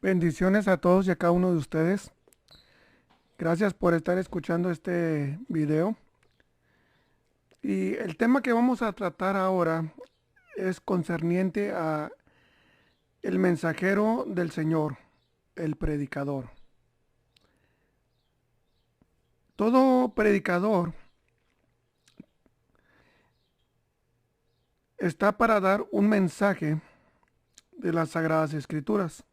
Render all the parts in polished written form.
Bendiciones a todos y a cada uno de ustedes. Gracias por estar escuchando este video. Y el tema que vamos a tratar ahora es concerniente a el mensajero del Señor, el predicador. Todo predicador está para dar un mensaje de las Sagradas Escrituras.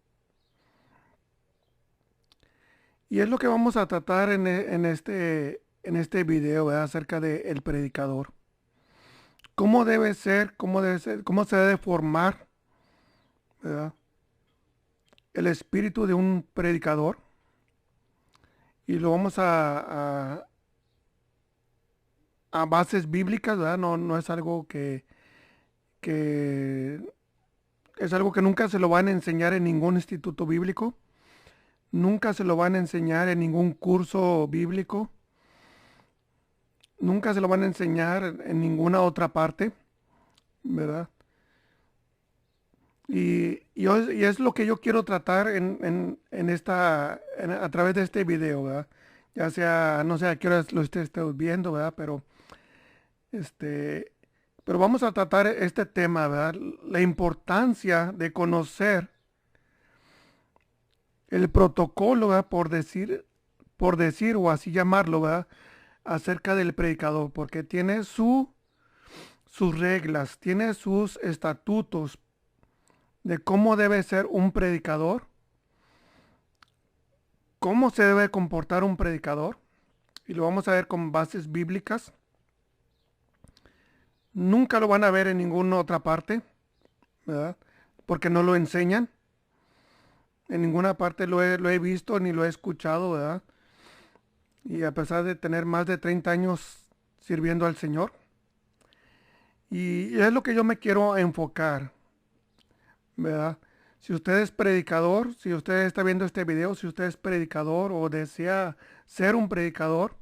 Y es lo que vamos a tratar en este video, ¿verdad? Acerca del predicador. ¿Cómo debe ser, cómo se debe formar, ¿verdad? El espíritu de un predicador? Y lo vamos a bases bíblicas, ¿verdad? No es algo que es algo que nunca se lo van a enseñar en ningún instituto bíblico. Nunca se lo van a enseñar en ningún curso bíblico. Nunca se lo van a enseñar en ninguna otra parte, ¿verdad? Y es lo que yo quiero tratar a través de este video, ¿verdad? Ya sea, no sé a qué horas lo estés viendo, ¿verdad? Este, pero vamos a tratar este tema, ¿verdad? La importancia de conocer el protocolo, ¿verdad? Por decir o así llamarlo, ¿verdad? Acerca del predicador, porque tiene sus reglas, tiene sus estatutos de cómo debe ser un predicador, cómo se debe comportar un predicador, y lo vamos a ver con bases bíblicas. Nunca lo van a ver en ninguna otra parte, ¿verdad? Porque no lo enseñan. En ninguna parte lo he visto ni lo he escuchado, ¿verdad? Y a pesar de tener más de 30 años sirviendo al Señor. Y es lo que yo me quiero enfocar, ¿verdad? Si usted es predicador, si usted está viendo este video, si usted es predicador o desea ser un predicador,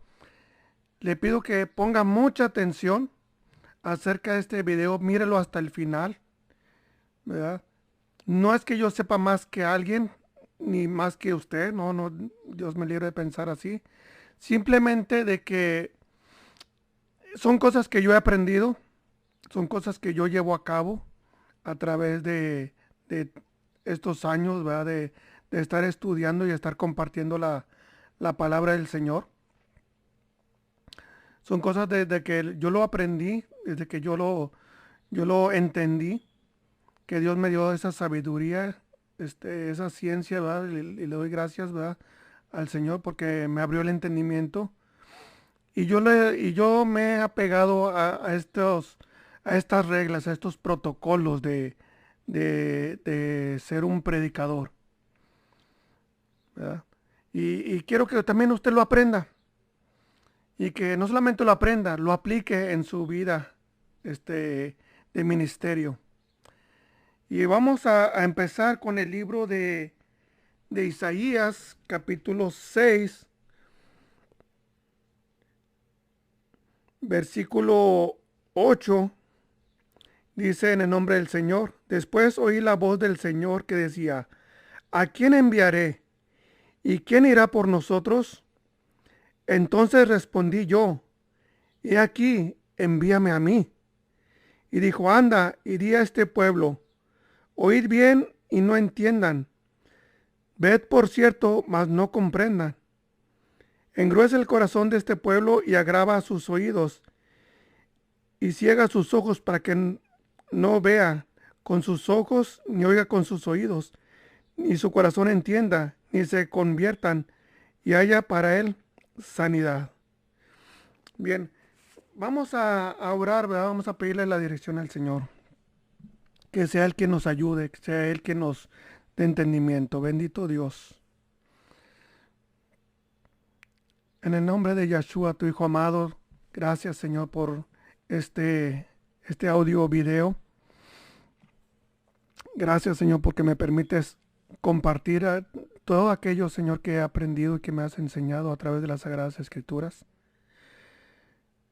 le pido que ponga mucha atención acerca de este video, mírelo hasta el final, ¿verdad? No es que yo sepa más que alguien, ni más que usted, no, Dios me libre de pensar así. Simplemente de que son cosas que yo he aprendido, son cosas que yo llevo a cabo a través de estos años, ¿verdad? De estar estudiando y estar compartiendo la palabra del Señor. Son cosas desde que yo lo aprendí, desde que yo lo entendí, que Dios me dio esa sabiduría, esa ciencia, ¿verdad? Y le doy gracias, ¿verdad? Al Señor porque me abrió el entendimiento. Y yo me he apegado a estas reglas, a estos protocolos de ser un predicador, ¿verdad? Y quiero que también usted lo aprenda y que no solamente lo aprenda, lo aplique en su vida, de ministerio. Y vamos a empezar con el libro de Isaías, capítulo 6, versículo 8. Dice: en el nombre del Señor. Después oí la voz del Señor que decía: ¿a quién enviaré? ¿Y quién irá por nosotros? Entonces respondí yo: he aquí, envíame a mí. Y dijo: anda y di a este pueblo: oíd bien y no entiendan. Ved por cierto, mas no comprendan. Engruesa el corazón de este pueblo y agrava sus oídos y ciega sus ojos para que no vea con sus ojos, ni oiga con sus oídos, ni su corazón entienda, ni se conviertan y haya para él sanidad. Bien, vamos a orar, ¿verdad? Vamos a pedirle la dirección al Señor. Que sea Él quien nos ayude, que sea Él quien nos dé entendimiento. Bendito Dios. En el nombre de Yeshua, tu Hijo amado, gracias, Señor, por este audio video. Gracias, Señor, porque me permites compartir todo aquello, Señor, que he aprendido y que me has enseñado a través de las Sagradas Escrituras.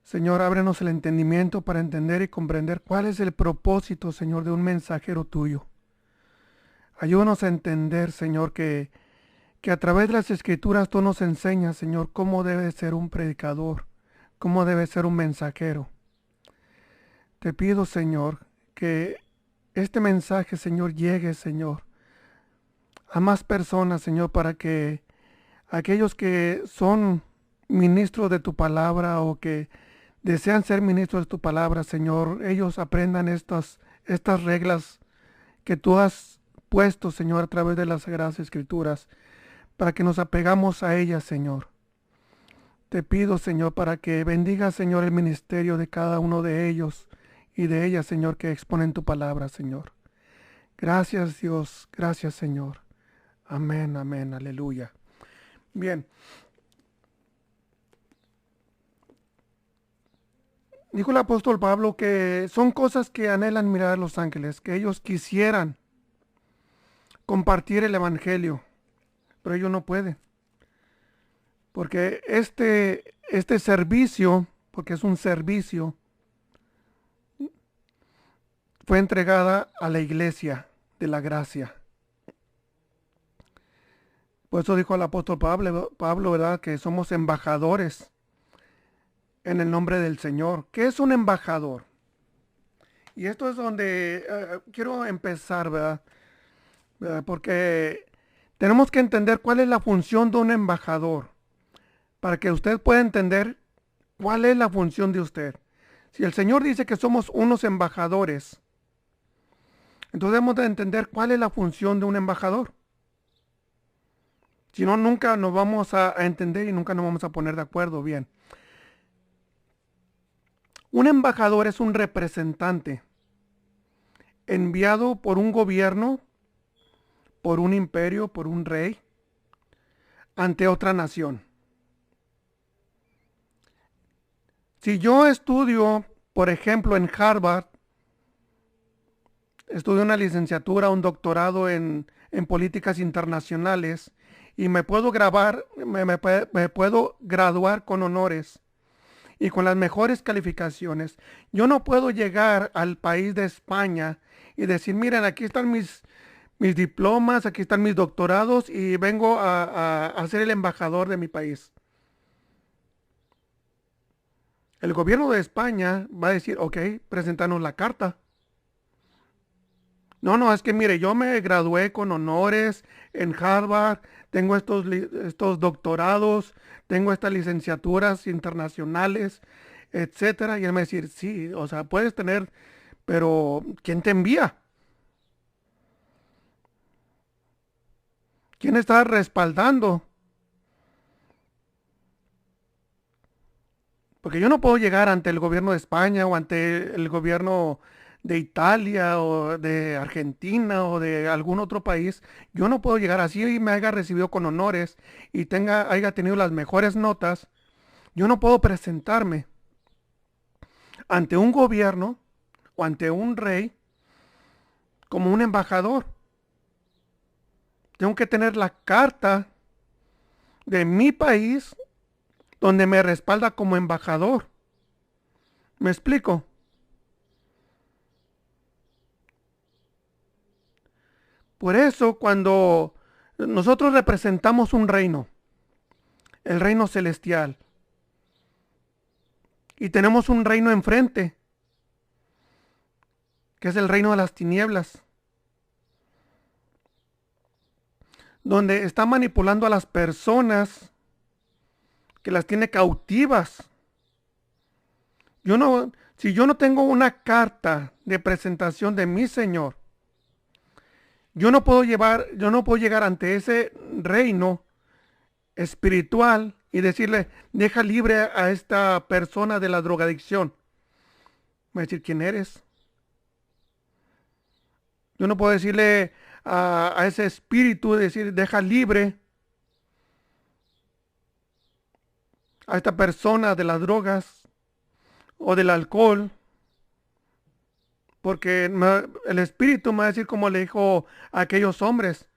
Señor, ábrenos el entendimiento para entender y comprender cuál es el propósito, Señor, de un mensajero tuyo. Ayúdanos a entender, Señor, que a través de las Escrituras tú nos enseñas, Señor, cómo debe ser un predicador, cómo debe ser un mensajero. Te pido, Señor, que este mensaje, Señor, llegue, Señor, a más personas, Señor, para que aquellos que son ministros de tu palabra o que desean ser ministros de tu palabra, Señor, ellos aprendan estas reglas que tú has puesto, Señor, a través de las Sagradas Escrituras, para que nos apegamos a ellas, Señor. Te pido, Señor, para que bendiga, Señor, el ministerio de cada uno de ellos y de ellas, Señor, que exponen tu palabra, Señor. Gracias, Dios. Gracias, Señor. Amén, amén, aleluya. Bien. Dijo el apóstol Pablo que son cosas que anhelan mirar los ángeles, que ellos quisieran compartir el evangelio, pero ellos no pueden. Porque este servicio, porque es un servicio, fue entregada a la iglesia de la gracia. Por eso dijo el apóstol Pablo, ¿verdad? Que somos embajadores en el nombre del Señor. ¿Qué es un embajador? Y esto es donde quiero empezar, ¿verdad? Porque tenemos que entender cuál es la función de un embajador, para que usted pueda entender cuál es la función de usted. Si el Señor dice que somos unos embajadores, entonces debemos de entender cuál es la función de un embajador. Si no, nunca nos vamos a entender y nunca nos vamos a poner de acuerdo bien. Un embajador es un representante enviado por un gobierno, por un imperio, por un rey, ante otra nación. Si yo estudio, por ejemplo, en Harvard, estudio una licenciatura, un doctorado en políticas internacionales y me puedo me puedo graduar con honores y con las mejores calificaciones. Yo no puedo llegar al país de España y decir, miren, aquí están mis diplomas, aquí están mis doctorados y vengo a ser el embajador de mi país. El gobierno de España va a decir, ok, preséntanos la carta. No, es que mire, yo me gradué con honores en Harvard, tengo estos doctorados, tengo estas licenciaturas internacionales, etcétera. Y él me va a decir, sí, o sea, puedes tener, pero ¿quién te envía? ¿Quién está respaldando? Porque yo no puedo llegar ante el gobierno de España o ante el gobierno de Italia o de Argentina o de algún otro país. Yo no puedo llegar así y me haya recibido con honores y haya tenido las mejores notas. Yo no puedo presentarme ante un gobierno o ante un rey como un embajador. Tengo que tener la carta de mi país donde me respalda como embajador. ¿Me explico? Por eso cuando nosotros representamos un reino, el reino celestial, y tenemos un reino enfrente, que es el reino de las tinieblas, donde está manipulando a las personas, que las tiene cautivas. Si yo no tengo una carta de presentación de mi Señor, yo no puedo llegar ante ese reino espiritual y decirle, deja libre a esta persona de la drogadicción. Me va a decir, ¿quién eres? Yo no puedo decirle a ese espíritu, decir, deja libre a esta persona de las drogas o del alcohol, porque el espíritu me va a decir como le dijo a aquellos hombres,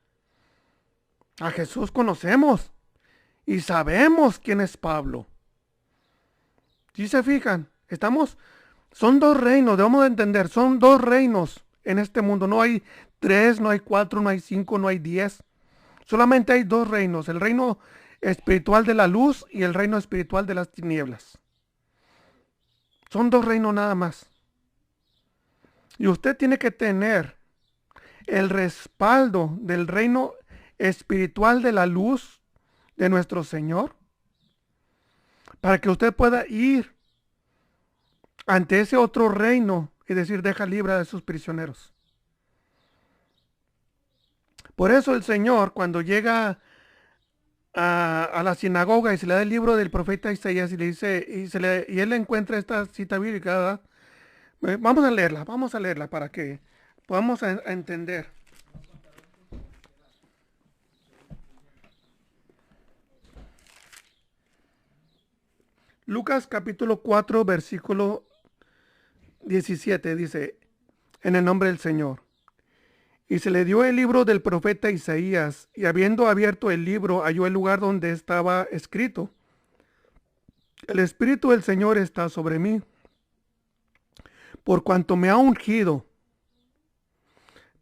a Jesús conocemos y sabemos quién es Pablo. Si se fijan, son dos reinos, debemos de entender, son dos reinos en este mundo. No hay 3, no hay 4, no hay 5, no hay 10. Solamente hay 2 reinos, el reino espiritual de la luz y el reino espiritual de las tinieblas. Son 2 reinos nada más. Y usted tiene que tener el respaldo del reino espiritual de la luz de nuestro Señor para que usted pueda ir ante ese otro reino y decir, deja libre a sus prisioneros. Por eso el Señor, cuando llega a la sinagoga y se le da el libro del profeta Isaías y le dice, y él encuentra esta cita bíblica, ¿verdad? Vamos a leerla para que podamos a entender. Lucas capítulo 4, versículo 17 dice, en el nombre del Señor. Y se le dio el libro del profeta Isaías, y habiendo abierto el libro, halló el lugar donde estaba escrito, el Espíritu del Señor está sobre mí, por cuanto me ha ungido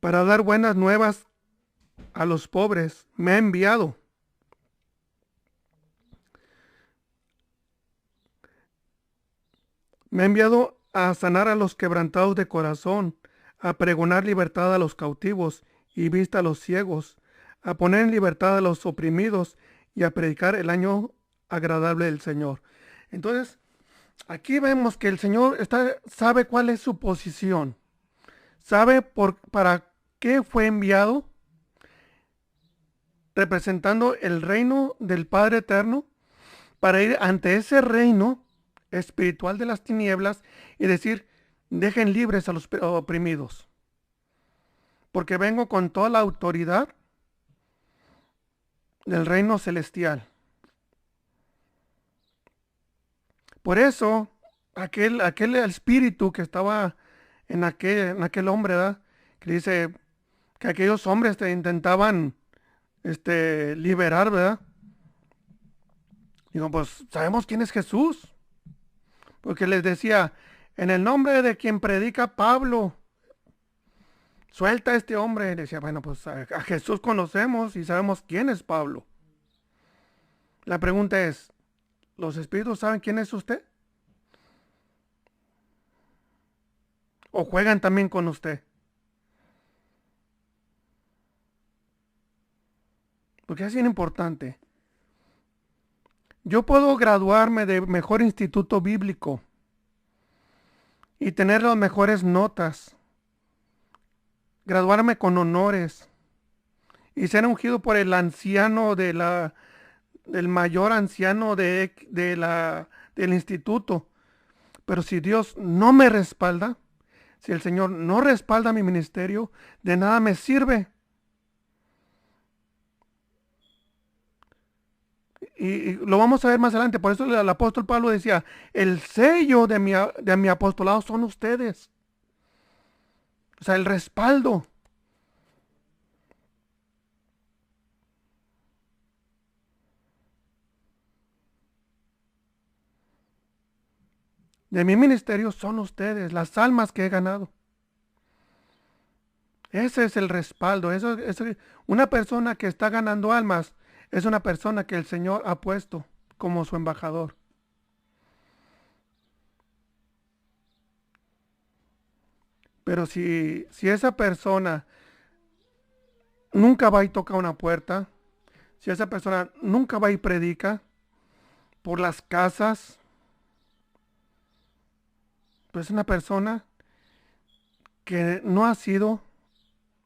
para dar buenas nuevas a los pobres, me ha enviado a sanar a los quebrantados de corazón, a pregonar libertad a los cautivos y vista a los ciegos, a poner en libertad a los oprimidos y a predicar el año agradable del Señor. Entonces, aquí vemos que el Señor sabe cuál es su posición, sabe para qué fue enviado, representando el reino del Padre Eterno, para ir ante ese reino espiritual de las tinieblas y decir, dejen libres a los oprimidos, porque vengo con toda la autoridad del reino celestial. Por eso, aquel espíritu que estaba en aquel hombre, ¿verdad? Que dice que aquellos hombres intentaban liberar, ¿verdad? Digo, pues sabemos quién es Jesús, porque les decía, en el nombre de quien predica Pablo, suelta a este hombre. Decía, bueno, pues a Jesús conocemos y sabemos quién es Pablo. La pregunta es, ¿los espíritus saben quién es usted? ¿O juegan también con usted? Porque es bien importante. Yo puedo graduarme de mejor instituto bíblico y tener las mejores notas, graduarme con honores y ser ungido por el anciano del mayor anciano del instituto. Pero si Dios no me respalda, si el Señor no respalda mi ministerio, de nada me sirve. Y lo vamos a ver más adelante. Por eso el apóstol Pablo decía, el sello de mi apostolado son ustedes. O sea, el respaldo. De mi ministerio son ustedes, las almas que he ganado. Ese es el respaldo. Una persona que está ganando almas es una persona que el Señor ha puesto como su embajador. Pero si esa persona nunca va y toca una puerta, si esa persona nunca va y predica por las casas, pues es una persona que no ha sido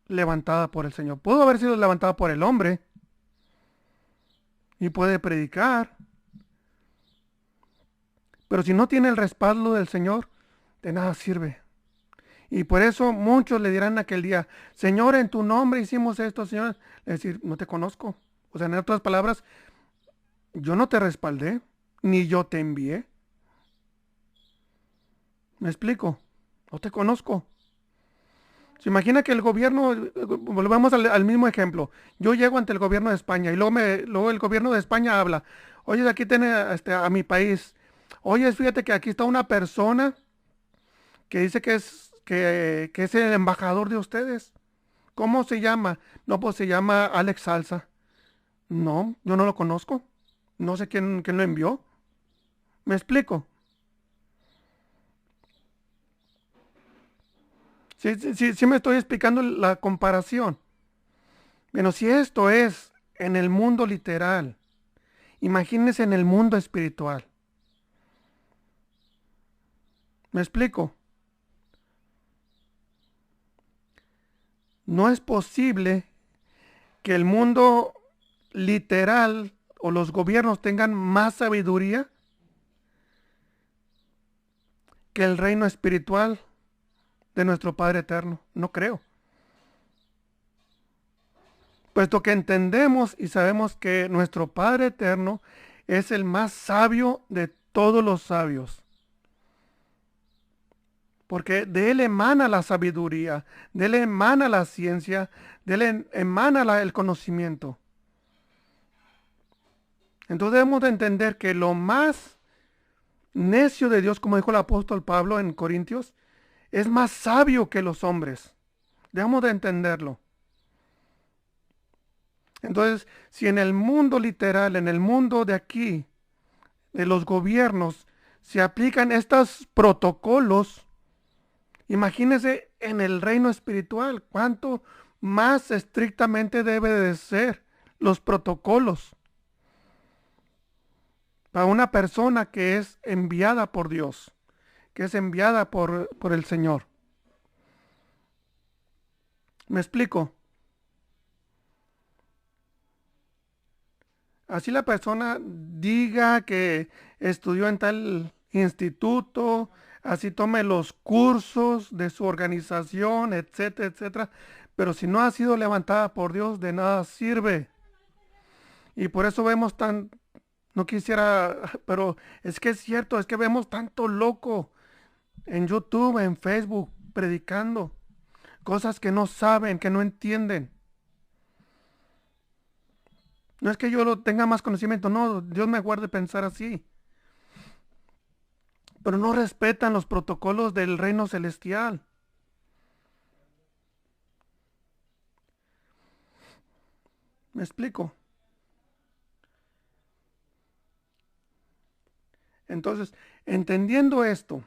levantada por el Señor. Pudo haber sido levantada por el hombre y puede predicar, pero si no tiene el respaldo del Señor, de nada sirve. Y por eso muchos le dirán aquel día, Señor, en tu nombre hicimos esto, Señor. Es decir, no te conozco. O sea, en otras palabras, yo no te respaldé, ni yo te envié. ¿Me explico? No te conozco. Se imagina que el gobierno, volvamos al mismo ejemplo. Yo llego ante el gobierno de España y luego el gobierno de España habla. Oye, aquí tiene a mi país. Oye, fíjate que aquí está una persona que dice que es que es el embajador de ustedes. ¿Cómo se llama? No, pues se llama Alex Salsa. No, yo no lo conozco. No sé quién lo envió. ¿Me explico? Sí, sí, sí, sí me estoy explicando la comparación. Bueno, si esto es en el mundo literal, imagínense en el mundo espiritual. ¿Me explico? No es posible que el mundo literal o los gobiernos tengan más sabiduría que el reino espiritual de nuestro Padre Eterno. No creo. Puesto que entendemos y sabemos que nuestro Padre Eterno es el más sabio de todos los sabios. Porque de Él emana la sabiduría, de Él emana la ciencia, de Él emana el conocimiento. Entonces debemos de entender que lo más necio de Dios, como dijo el apóstol Pablo en Corintios, es más sabio que los hombres. Debemos de entenderlo. Entonces, si en el mundo literal, en el mundo de aquí, de los gobiernos, se aplican estos protocolos, imagínense en el reino espiritual, cuánto más estrictamente debe de ser los protocolos para una persona que es enviada por Dios, que es enviada por el Señor. ¿Me explico? Así la persona diga que estudió en tal instituto, así tome los cursos de su organización, etcétera, etcétera. Pero si no ha sido levantada por Dios, de nada sirve. Y por eso vemos no quisiera, pero es que es cierto, es que vemos tanto loco en YouTube, en Facebook, predicando cosas que no saben, que no entienden. No es que yo lo tenga más conocimiento, no, Dios me guarde pensar así. Pero no respetan los protocolos del reino celestial. ¿Me explico? Entonces, entendiendo esto,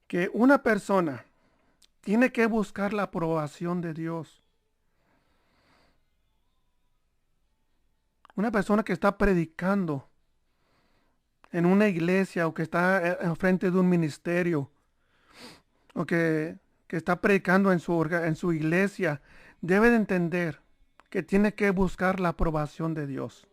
que una persona tiene que buscar la aprobación de Dios. Una persona que está predicando en una iglesia o que está en frente de un ministerio o que está predicando en su iglesia, debe de entender que tiene que buscar la aprobación de Dios.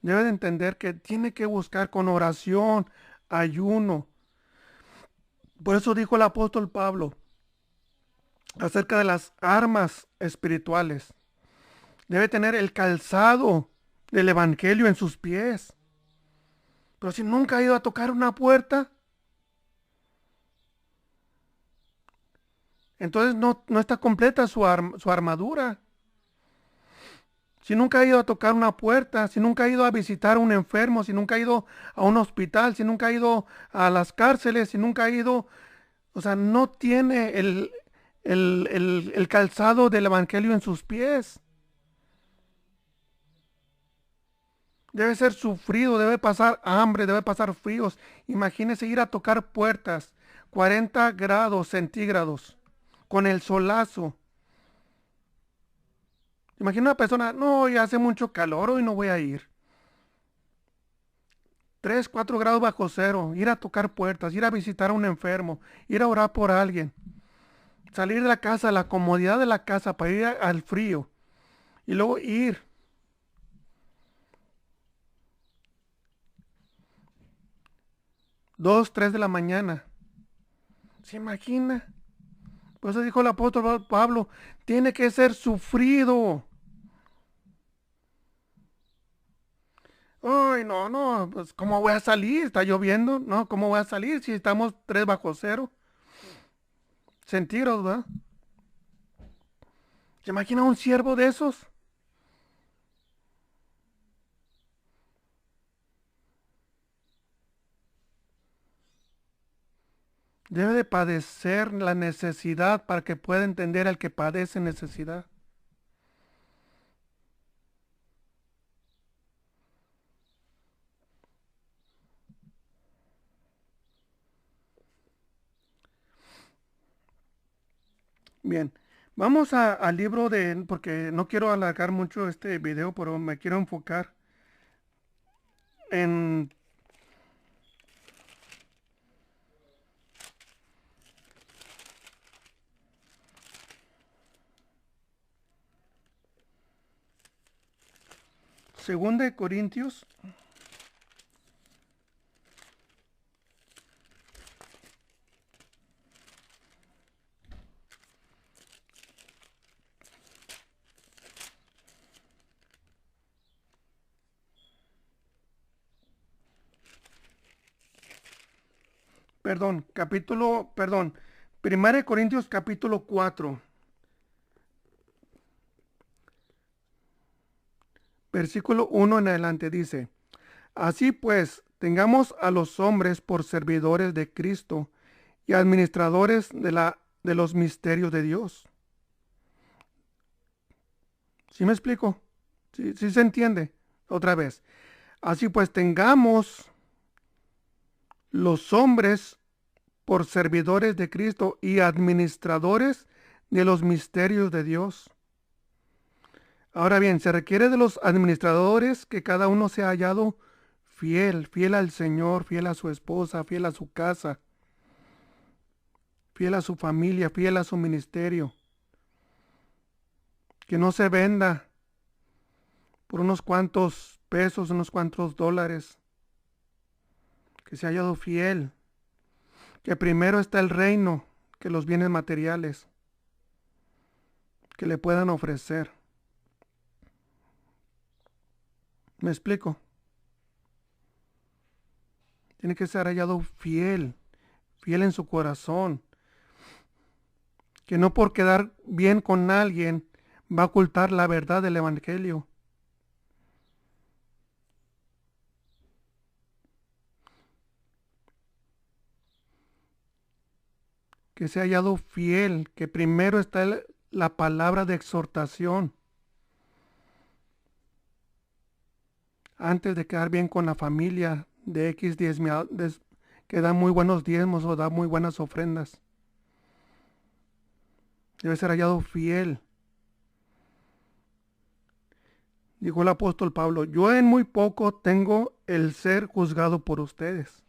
Debe de entender que tiene que buscar con oración, ayuno. Por eso dijo el apóstol Pablo acerca de las armas espirituales. Debe tener el calzado del evangelio en sus pies. Pero si nunca ha ido a tocar una puerta, entonces no está completa su armadura. Si nunca ha ido a tocar una puerta, si nunca ha ido a visitar a un enfermo, si nunca ha ido a un hospital, si nunca ha ido a las cárceles, si nunca ha ido, o sea, no tiene el calzado del evangelio en sus pies. Debe ser sufrido, debe pasar hambre, debe pasar fríos. Imagínese ir a tocar puertas, 40 grados centígrados, con el solazo. Imagina una persona, no, ya hace mucho calor, hoy no voy a ir. 3, 4 grados bajo cero, ir a tocar puertas, ir a visitar a un enfermo, ir a orar por alguien, salir de la casa, la comodidad de la casa para ir al frío y luego ir. 2, 3 de la mañana. ¿Se imagina? Por eso dijo el apóstol Pablo, tiene que ser sufrido. Ay, no, no, pues ¿cómo voy a salir? ¿Está lloviendo? No, ¿cómo voy a salir si estamos 3 bajo cero centígrados, ¿verdad? ¿Se imagina un siervo de esos? Debe de padecer la necesidad para que pueda entender al que padece necesidad. Bien, vamos al libro de, porque no quiero alargar mucho este video, pero me quiero enfocar en Segunda de Corintios, Primera de Corintios capítulo 4, versículo 1 en adelante dice, así pues, tengamos a los hombres por servidores de Cristo y administradores de los misterios de Dios. ¿Sí me explico? ¿Sí se entiende? Otra vez. Así pues, tengamos los hombres por servidores de Cristo y administradores de los misterios de Dios. Ahora bien, se requiere de los administradores que cada uno sea hallado fiel, fiel al Señor, fiel a su esposa, fiel a su casa, fiel a su familia, fiel a su ministerio. Que no se venda por unos cuantos pesos, unos cuantos dólares. Que sea hallado fiel. Que primero está el reino que los bienes materiales que le puedan ofrecer. ¿Me explico? Tiene que ser hallado fiel, fiel en su corazón. Que no por quedar bien con alguien va a ocultar la verdad del Evangelio. Que sea hallado fiel, que primero está la palabra de exhortación. Antes de quedar bien con la familia de X que da muy buenos diezmos o da muy buenas ofrendas. Debe ser hallado fiel. Dijo el apóstol Pablo, yo en muy poco tengo el ser juzgado por ustedes,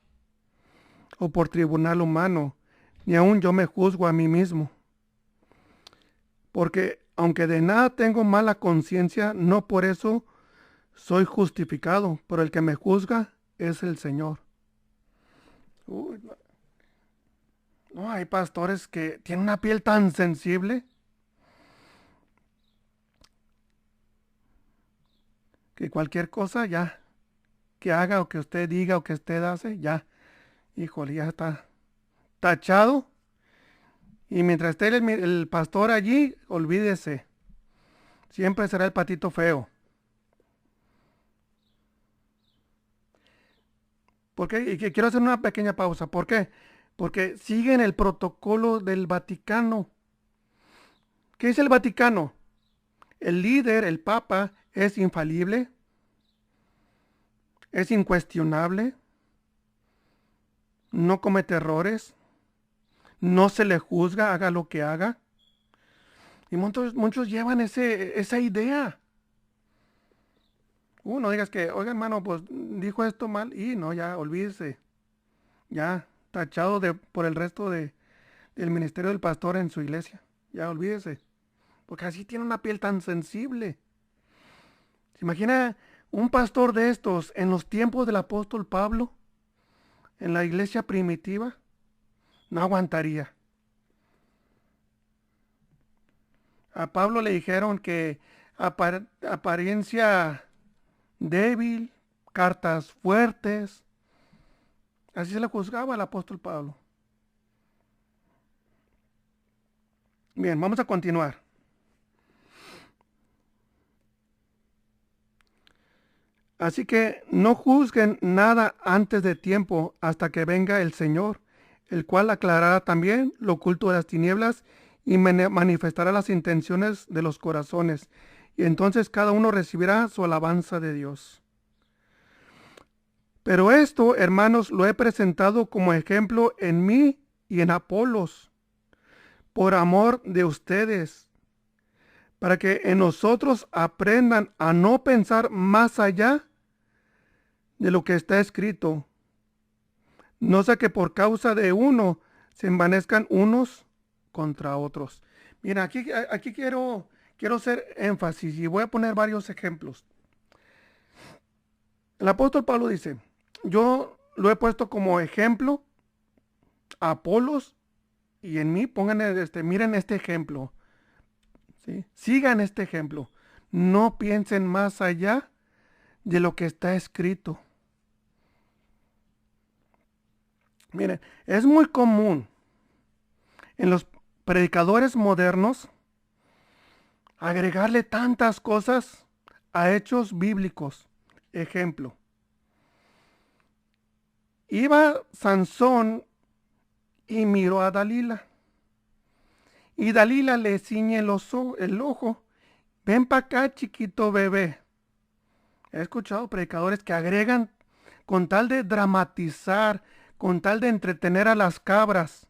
o por tribunal humano, ni aun yo me juzgo a mí mismo. Porque aunque de nada tengo mala conciencia, no por eso soy justificado, pero el que me juzga es el Señor. Uy, no, no, hay pastores que tienen una piel tan sensible que cualquier cosa ya que haga o que usted diga o que usted hace, ya, híjole, ya está tachado. Y mientras esté el pastor allí, olvídese, siempre será el patito feo. ¿Por qué? Y que quiero hacer una pequeña pausa. ¿Por qué? Porque siguen el protocolo del Vaticano. ¿Qué dice el Vaticano? El líder, el Papa, es infalible, es incuestionable, no comete errores, no se le juzga, haga lo que haga. Y muchos llevan esa idea. No digas que, oiga hermano, pues dijo esto mal y no, ya olvídese. Ya tachado por el resto del ministerio del pastor en su iglesia. Ya olvídese. Porque así tiene una piel tan sensible. ¿Se imagina un pastor de estos en los tiempos del apóstol Pablo? En la iglesia primitiva. No aguantaría. A Pablo le dijeron que apariencia débil, cartas fuertes. Así se le juzgaba al apóstol Pablo. Bien, vamos a continuar. Así que no juzguen nada antes de tiempo hasta que venga el Señor, el cual aclarará también lo oculto de las tinieblas y manifestará las intenciones de los corazones. Y entonces cada uno recibirá su alabanza de Dios. Pero esto, hermanos, lo he presentado como ejemplo en mí y en Apolos, por amor de ustedes, para que en nosotros aprendan a no pensar más allá de lo que está escrito, no sea que por causa de uno se envanezcan unos contra otros. Mira, aquí quiero hacer énfasis y voy a poner varios ejemplos. El apóstol Pablo dice, yo lo he puesto como ejemplo a Apolos y en mí pongan miren este ejemplo, ¿sí? Sigan este ejemplo. No piensen más allá de lo que está escrito. Miren, es muy común en los predicadores modernos agregarle tantas cosas a hechos bíblicos. Ejemplo, iba Sansón y miró a Dalila. Y Dalila le ciñe el ojo. Ven para acá, chiquito bebé. He escuchado predicadores que agregan con tal de dramatizar, con tal de entretener a las cabras.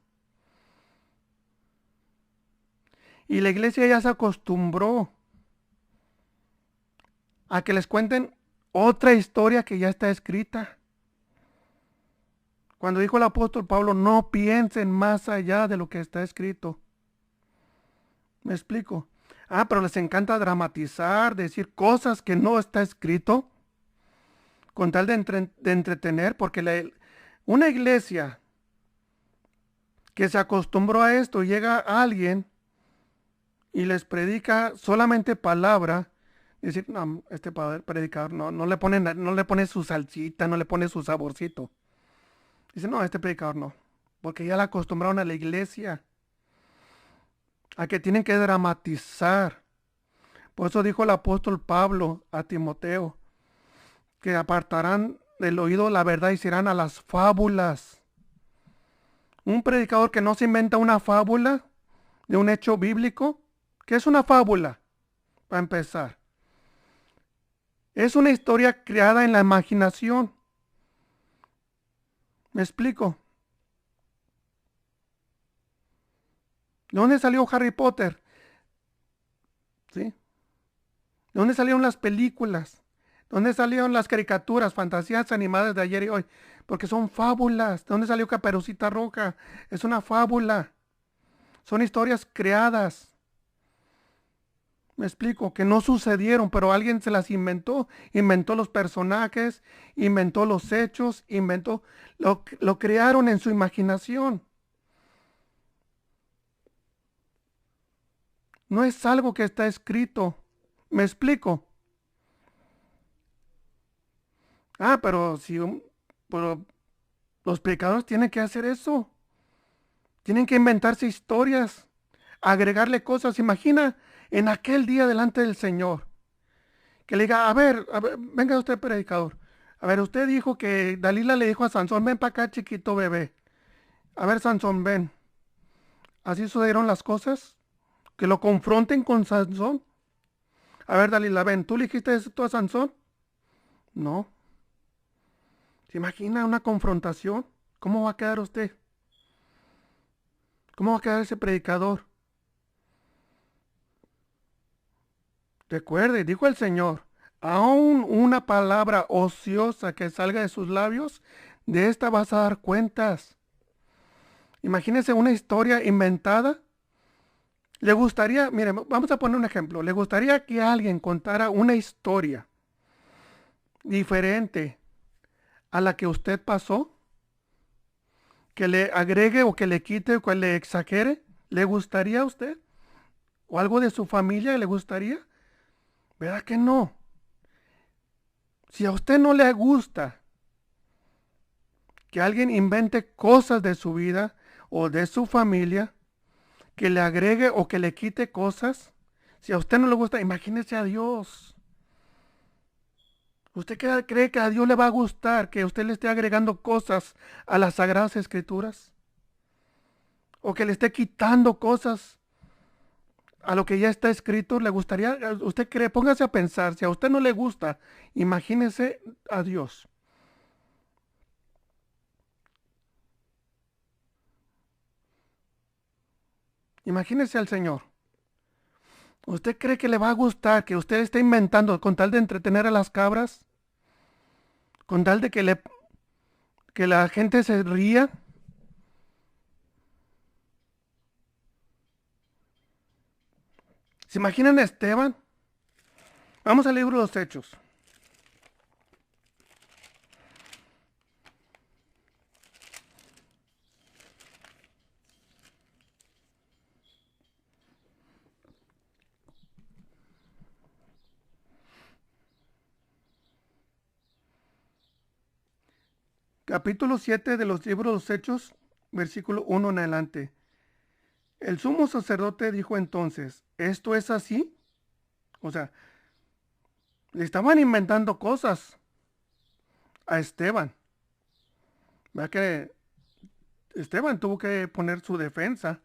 Y la iglesia ya se acostumbró a que les cuenten otra historia que ya está escrita. Cuando dijo el apóstol Pablo, no piensen más allá de lo que está escrito. ¿Me explico? Ah, pero les encanta dramatizar, decir cosas que no está escrito, con tal de entretener, porque una iglesia que se acostumbró a esto, llega alguien y les predica solamente palabra, decir, no, este predicador no le pone su salsita, no le pone su saborcito. Dice, no, este predicador no, porque ya la acostumbraron a la iglesia, a que tienen que dramatizar. Por eso dijo el apóstol Pablo a Timoteo, que apartarán del oído la verdad y se irán a las fábulas. Un predicador que no se inventa una fábula de un hecho bíblico. ¿Qué es una fábula? Para empezar, es una historia creada en la imaginación. ¿Me explico? ¿De dónde salió Harry Potter? ¿Sí? ¿De dónde salieron las películas? ¿De dónde salieron las caricaturas, fantasías animadas de ayer y hoy? Porque son fábulas. ¿De dónde salió Caperucita Roja? Es una fábula. Son historias creadas. Me explico, que no sucedieron, pero alguien se las inventó. Inventó los personajes, inventó los hechos, lo crearon en su imaginación. No es algo que está escrito. ¿Me explico? Ah, pero los predicadores tienen que hacer eso. Tienen que inventarse historias, agregarle cosas. Imagina en aquel día delante del Señor, que le diga, a ver, venga usted predicador. A ver, usted dijo que Dalila le dijo a Sansón, ven para acá, chiquito bebé. A ver, Sansón, ven. ¿Así sucedieron las cosas? Que lo confronten con Sansón. A ver, Dalila, ven, ¿tú le dijiste esto a Sansón? No. ¿Se imagina una confrontación? ¿Cómo va a quedar usted? ¿Cómo va a quedar ese predicador? Recuerde, dijo el Señor, aún una palabra ociosa que salga de sus labios, de esta vas a dar cuentas. Imagínese una historia inventada. Le gustaría, mire, vamos a poner un ejemplo. Le gustaría que alguien contara una historia diferente a la que usted pasó, que le agregue o que le quite o que le exagere. ¿Le gustaría a usted? ¿O algo de su familia le gustaría? ¿Verdad que no? Si a usted no le gusta que alguien invente cosas de su vida o de su familia, que le agregue o que le quite cosas, si a usted no le gusta, imagínese a Dios. ¿Usted cree que a Dios le va a gustar que usted le esté agregando cosas a las Sagradas Escrituras? o que le esté quitando cosas a lo que ya está escrito, le gustaría, usted cree, póngase a pensar, si a usted no le gusta, imagínese a Dios. Imagínese al Señor. ¿Usted cree que le va a gustar que usted esté inventando con tal de entretener a las cabras? ¿Con tal de que la gente se ría? ¿Se imaginan a Esteban? Vamos al libro de los Hechos. Capítulo 7 de los libros de los Hechos, versículo 1 en adelante. El sumo sacerdote dijo entonces, ¿esto es así? O sea, le estaban inventando cosas a Esteban. ¿Verdad que Esteban tuvo que poner su defensa?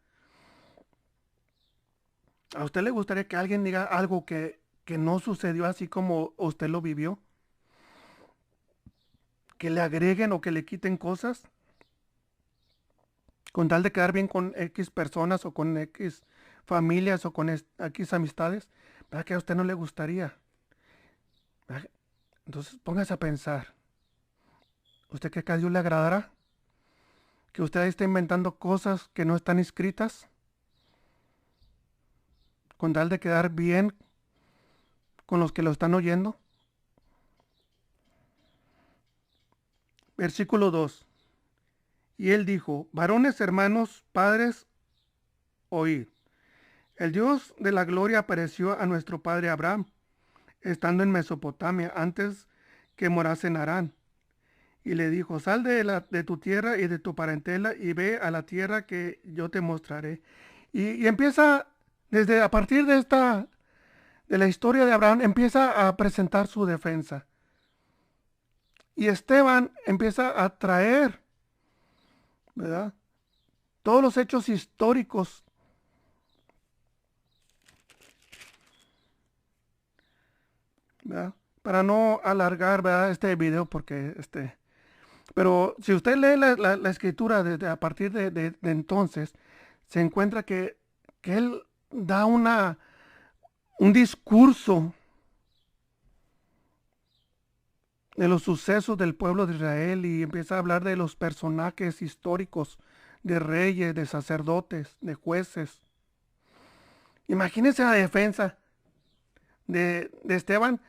¿A usted le gustaría que alguien diga algo que no sucedió así como usted lo vivió? ¿Que le agreguen o que le quiten cosas? Con tal de quedar bien con X personas o con X familias o con X amistades. ¿Verdad que a usted no le gustaría? ¿Verdad? Entonces póngase a pensar. ¿Usted cree que a Dios le agradará? ¿Que usted está inventando cosas que no están escritas? Con tal de quedar bien con los que lo están oyendo. Versículo 2. Y él dijo, varones, hermanos, padres, oíd. El Dios de la gloria apareció a nuestro padre Abraham, estando en Mesopotamia, antes que morase en Harán. Y le dijo, sal de tu tierra y de tu parentela y ve a la tierra que yo te mostraré. Y empieza, desde a partir de la historia de Abraham, empieza a presentar su defensa. Y Esteban empieza a traer, ¿verdad? Todos los hechos históricos, ¿verdad? Para no alargar, ¿verdad? Este video, porque pero si usted lee la escritura desde a partir de entonces, se encuentra que él da un discurso de los sucesos del pueblo de Israel y empieza a hablar de los personajes históricos, de reyes, de sacerdotes, de jueces. Imagínense la defensa de Esteban,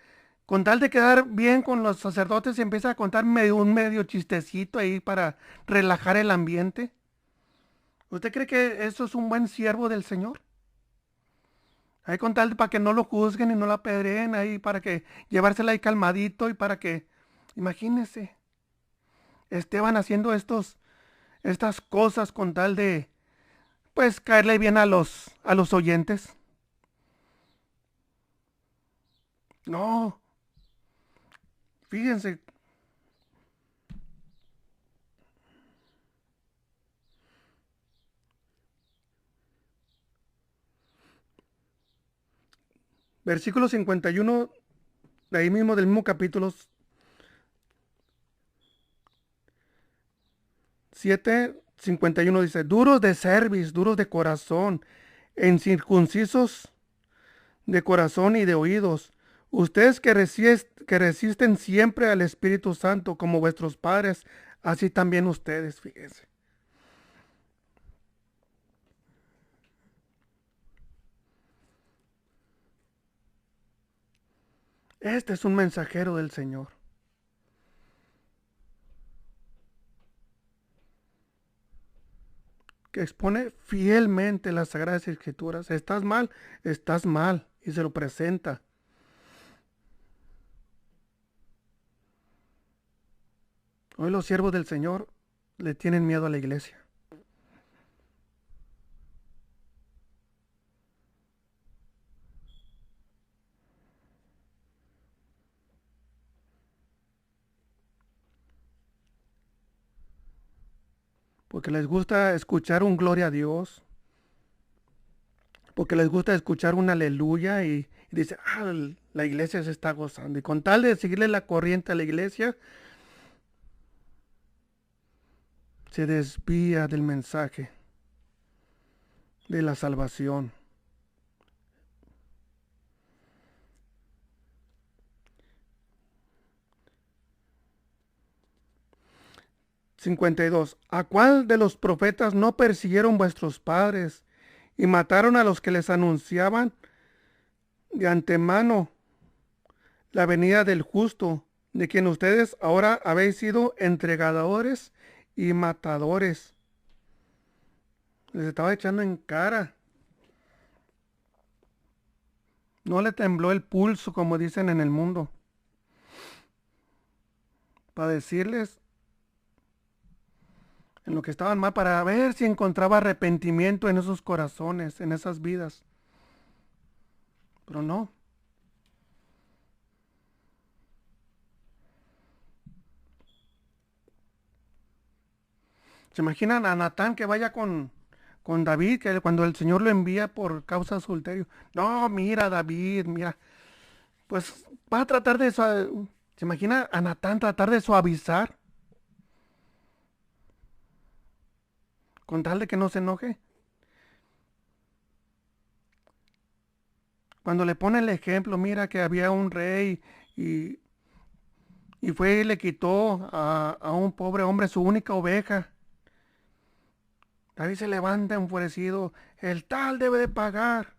con tal de quedar bien con los sacerdotes, empieza a contar un medio chistecito ahí para relajar el ambiente. ¿Usted cree que eso es un buen siervo del Señor? Ahí con tal para que no lo juzguen y no lo apedreen, ahí para que llevársela ahí calmadito y para que, imagínese, Esteban haciendo estas cosas con tal de, pues, caerle bien a los oyentes. No, fíjense, versículo 51, de ahí mismo, del mismo capítulo 7:51 dice, duros de cerviz, duros de corazón, incircuncisos de corazón y de oídos. Ustedes que resisten siempre al Espíritu Santo como vuestros padres, así también ustedes, fíjense. Este es un mensajero del Señor, que expone fielmente las Sagradas Escrituras. Estás mal, y se lo presenta. Hoy los siervos del Señor le tienen miedo a la iglesia. porque les gusta escuchar un gloria a Dios, porque les gusta escuchar un aleluya y dice, ah, la iglesia se está gozando. Y con tal de seguirle la corriente a la iglesia, se desvía del mensaje de la salvación. 52. ¿A cuál de los profetas no persiguieron vuestros padres y mataron a los que les anunciaban de antemano la venida del justo, de quien ustedes ahora habéis sido entregadores y matadores? Les estaba echando en cara. No le tembló el pulso, como dicen en el mundo, para decirles en lo que estaban mal, para ver si encontraba arrepentimiento en esos corazones, en esas vidas. Pero no. ¿Se imaginan a Natán que vaya con David, que cuando el Señor lo envía por causa de adulterio? No, mira, David, mira. Pues va a tratar de... ¿Se imagina a Natán tratar de suavizar con tal de que no se enoje? Cuando le pone el ejemplo, mira que había un rey y, y fue y le quitó a un pobre hombre su única oveja. David se levanta enfurecido, el tal debe de pagar.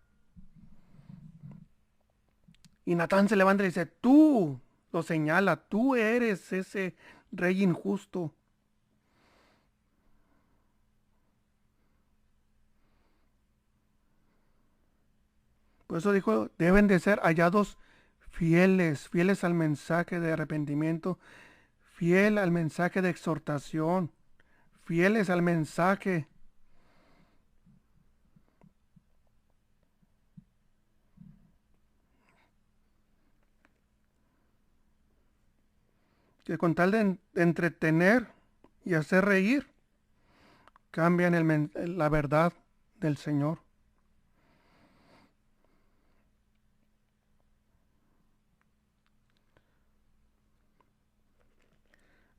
Y Natán se levanta y dice, tú, lo señala, tú eres ese rey injusto. Por eso dijo, deben de ser hallados fieles, fieles al mensaje de arrepentimiento, fiel al mensaje de exhortación, fieles al mensaje que con tal de entretener y hacer reír, cambian la verdad del Señor.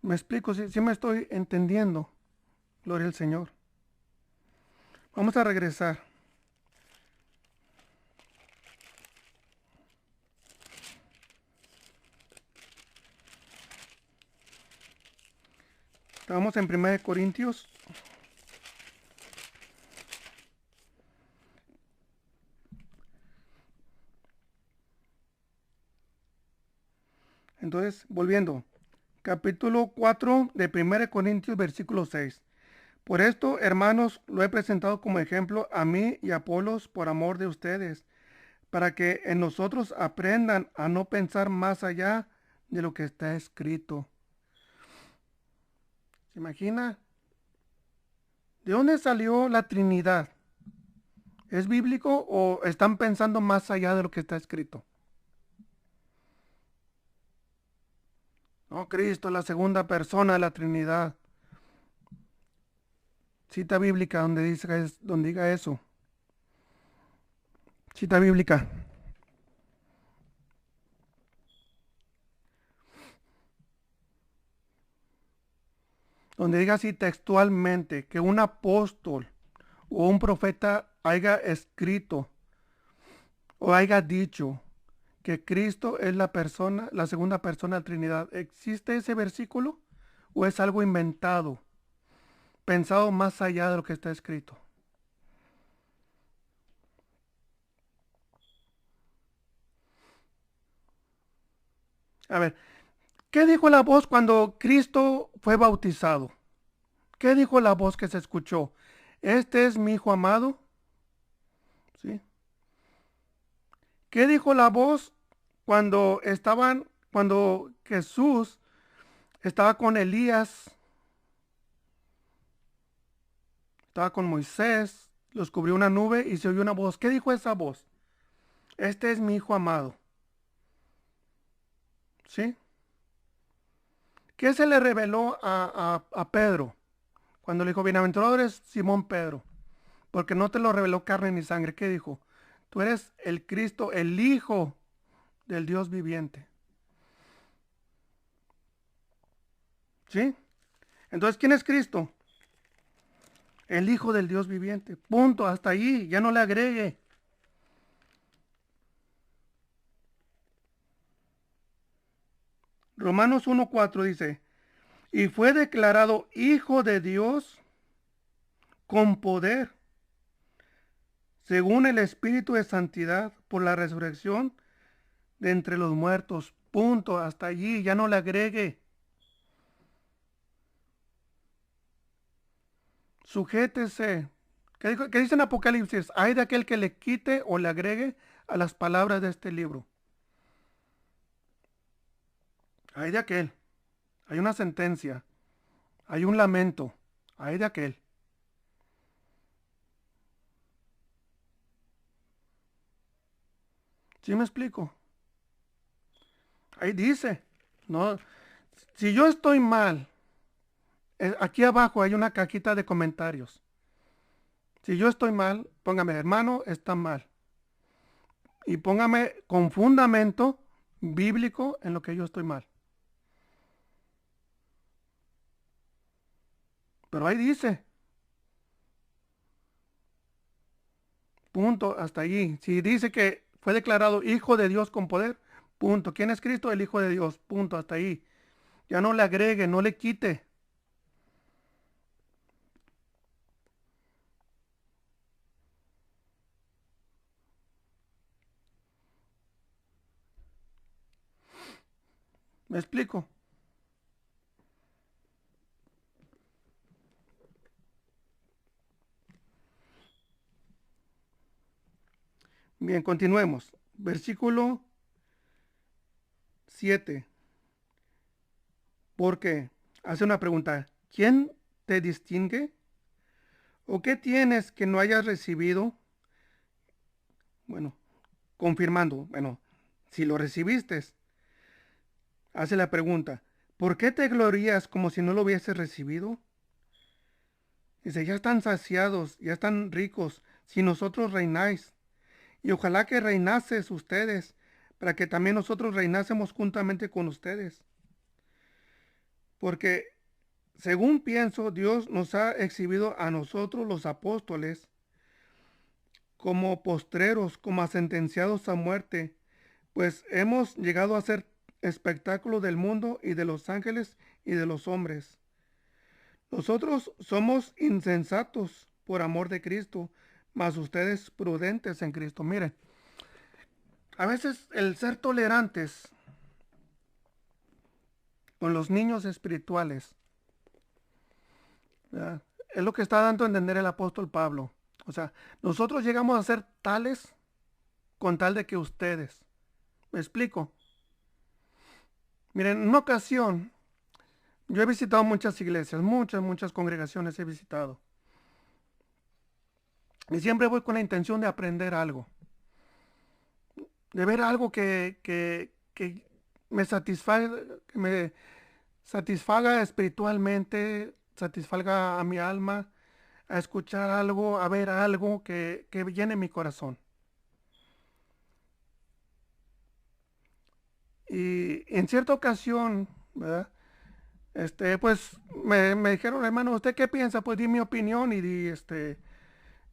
Me explico, si me estoy entendiendo. Gloria al Señor. Vamos a regresar. Estamos en 1 Corintios. Entonces, volviendo. Capítulo 4 de 1 Corintios, versículo 6. Por esto, hermanos, lo he presentado como ejemplo a mí y a Apolos por amor de ustedes, para que en nosotros aprendan a no pensar más allá de lo que está escrito. ¿Se imagina? ¿De dónde salió la Trinidad? ¿Es bíblico o están pensando más allá de lo que está escrito? No, Cristo, la segunda persona de la Trinidad. Cita bíblica donde diga eso. Cita bíblica. Donde diga así textualmente que un apóstol o un profeta haya escrito o haya dicho que Cristo es la persona, la segunda persona de la Trinidad. ¿Existe ese versículo o es algo inventado, pensado más allá de lo que está escrito? A ver, ¿qué dijo la voz cuando Cristo fue bautizado? ¿Qué dijo la voz que se escuchó? Este es mi hijo amado. ¿Sí? ¿Qué dijo la voz cuando Jesús estaba con Elías, estaba con Moisés, los cubrió una nube y se oyó una voz? ¿Qué dijo esa voz? Este es mi hijo amado. ¿Sí? ¿Qué se le reveló a Pedro Cuando le dijo, bienaventurado eres Simón Pedro, porque no te lo reveló carne ni sangre. ¿Qué dijo? Tú eres el Cristo, el Hijo del Dios viviente. ¿Sí? Entonces, ¿quién es Cristo? El Hijo del Dios viviente. Punto, hasta ahí, ya no le agregue. Romanos 1:4 dice, y fue declarado Hijo de Dios con poder, según el Espíritu de Santidad, por la resurrección de entre los muertos. Punto, hasta allí, ya no le agregue. Sujétese. ¿Qué dice en Apocalipsis? Hay de aquel que le quite o le agregue a las palabras de este libro. Hay de aquel. Hay una sentencia. Hay un lamento. Hay de aquel. ¿Sí me explico? Ahí dice. No, si yo estoy mal, aquí abajo hay una cajita de comentarios. Si yo estoy mal, póngame, hermano, está mal. Y póngame con fundamento bíblico en lo que yo estoy mal. Pero ahí dice. Punto, hasta allí. Si dice que fue declarado Hijo de Dios con poder, punto. ¿Quién es Cristo? El Hijo de Dios. Punto, hasta ahí. Ya no le agregue, no le quite. ¿Me explico? Bien, continuemos. Versículo 7. Porque hace una pregunta. ¿Quién te distingue? ¿O qué tienes que no hayas recibido? Bueno, confirmando. Bueno, si lo recibiste, hace la pregunta. ¿Por qué te glorías como si no lo hubieses recibido? Dice, ya están saciados, ya están ricos, si nosotros reináis. Y ojalá que reinases ustedes, para que también nosotros reinásemos juntamente con ustedes. Porque, según pienso, Dios nos ha exhibido a nosotros los apóstoles como postreros, como sentenciados a muerte, pues hemos llegado a ser espectáculo del mundo y de los ángeles y de los hombres. Nosotros somos insensatos por amor de Cristo, mas ustedes prudentes en Cristo. Miren, a veces el ser tolerantes con los niños espirituales, ¿verdad? Es lo que está dando a entender el apóstol Pablo. O sea, nosotros llegamos a ser tales con tal de que ustedes. ¿Me explico? Miren, en una ocasión, yo he visitado muchas iglesias, muchas congregaciones he visitado. Y siempre voy con la intención de aprender algo. De ver algo que me satisfaga espiritualmente, satisfaga a mi alma, a escuchar algo, a ver algo que llene mi corazón. Y en cierta ocasión, ¿verdad? Pues me dijeron, hermano, ¿usted qué piensa? Pues di mi opinión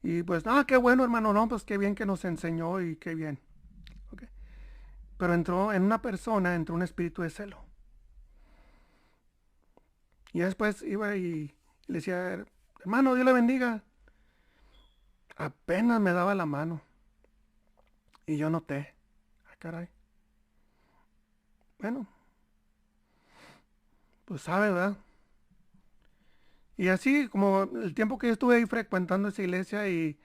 y pues, qué bueno, hermano, no, pues qué bien que nos enseñó y qué bien. Okay. Pero entró un espíritu de celo. Y después iba y le decía, hermano, Dios le bendiga. Apenas me daba la mano. Y yo noté, caray. Bueno, pues sabe, ¿verdad? Y así como el tiempo que yo estuve ahí frecuentando esa iglesia y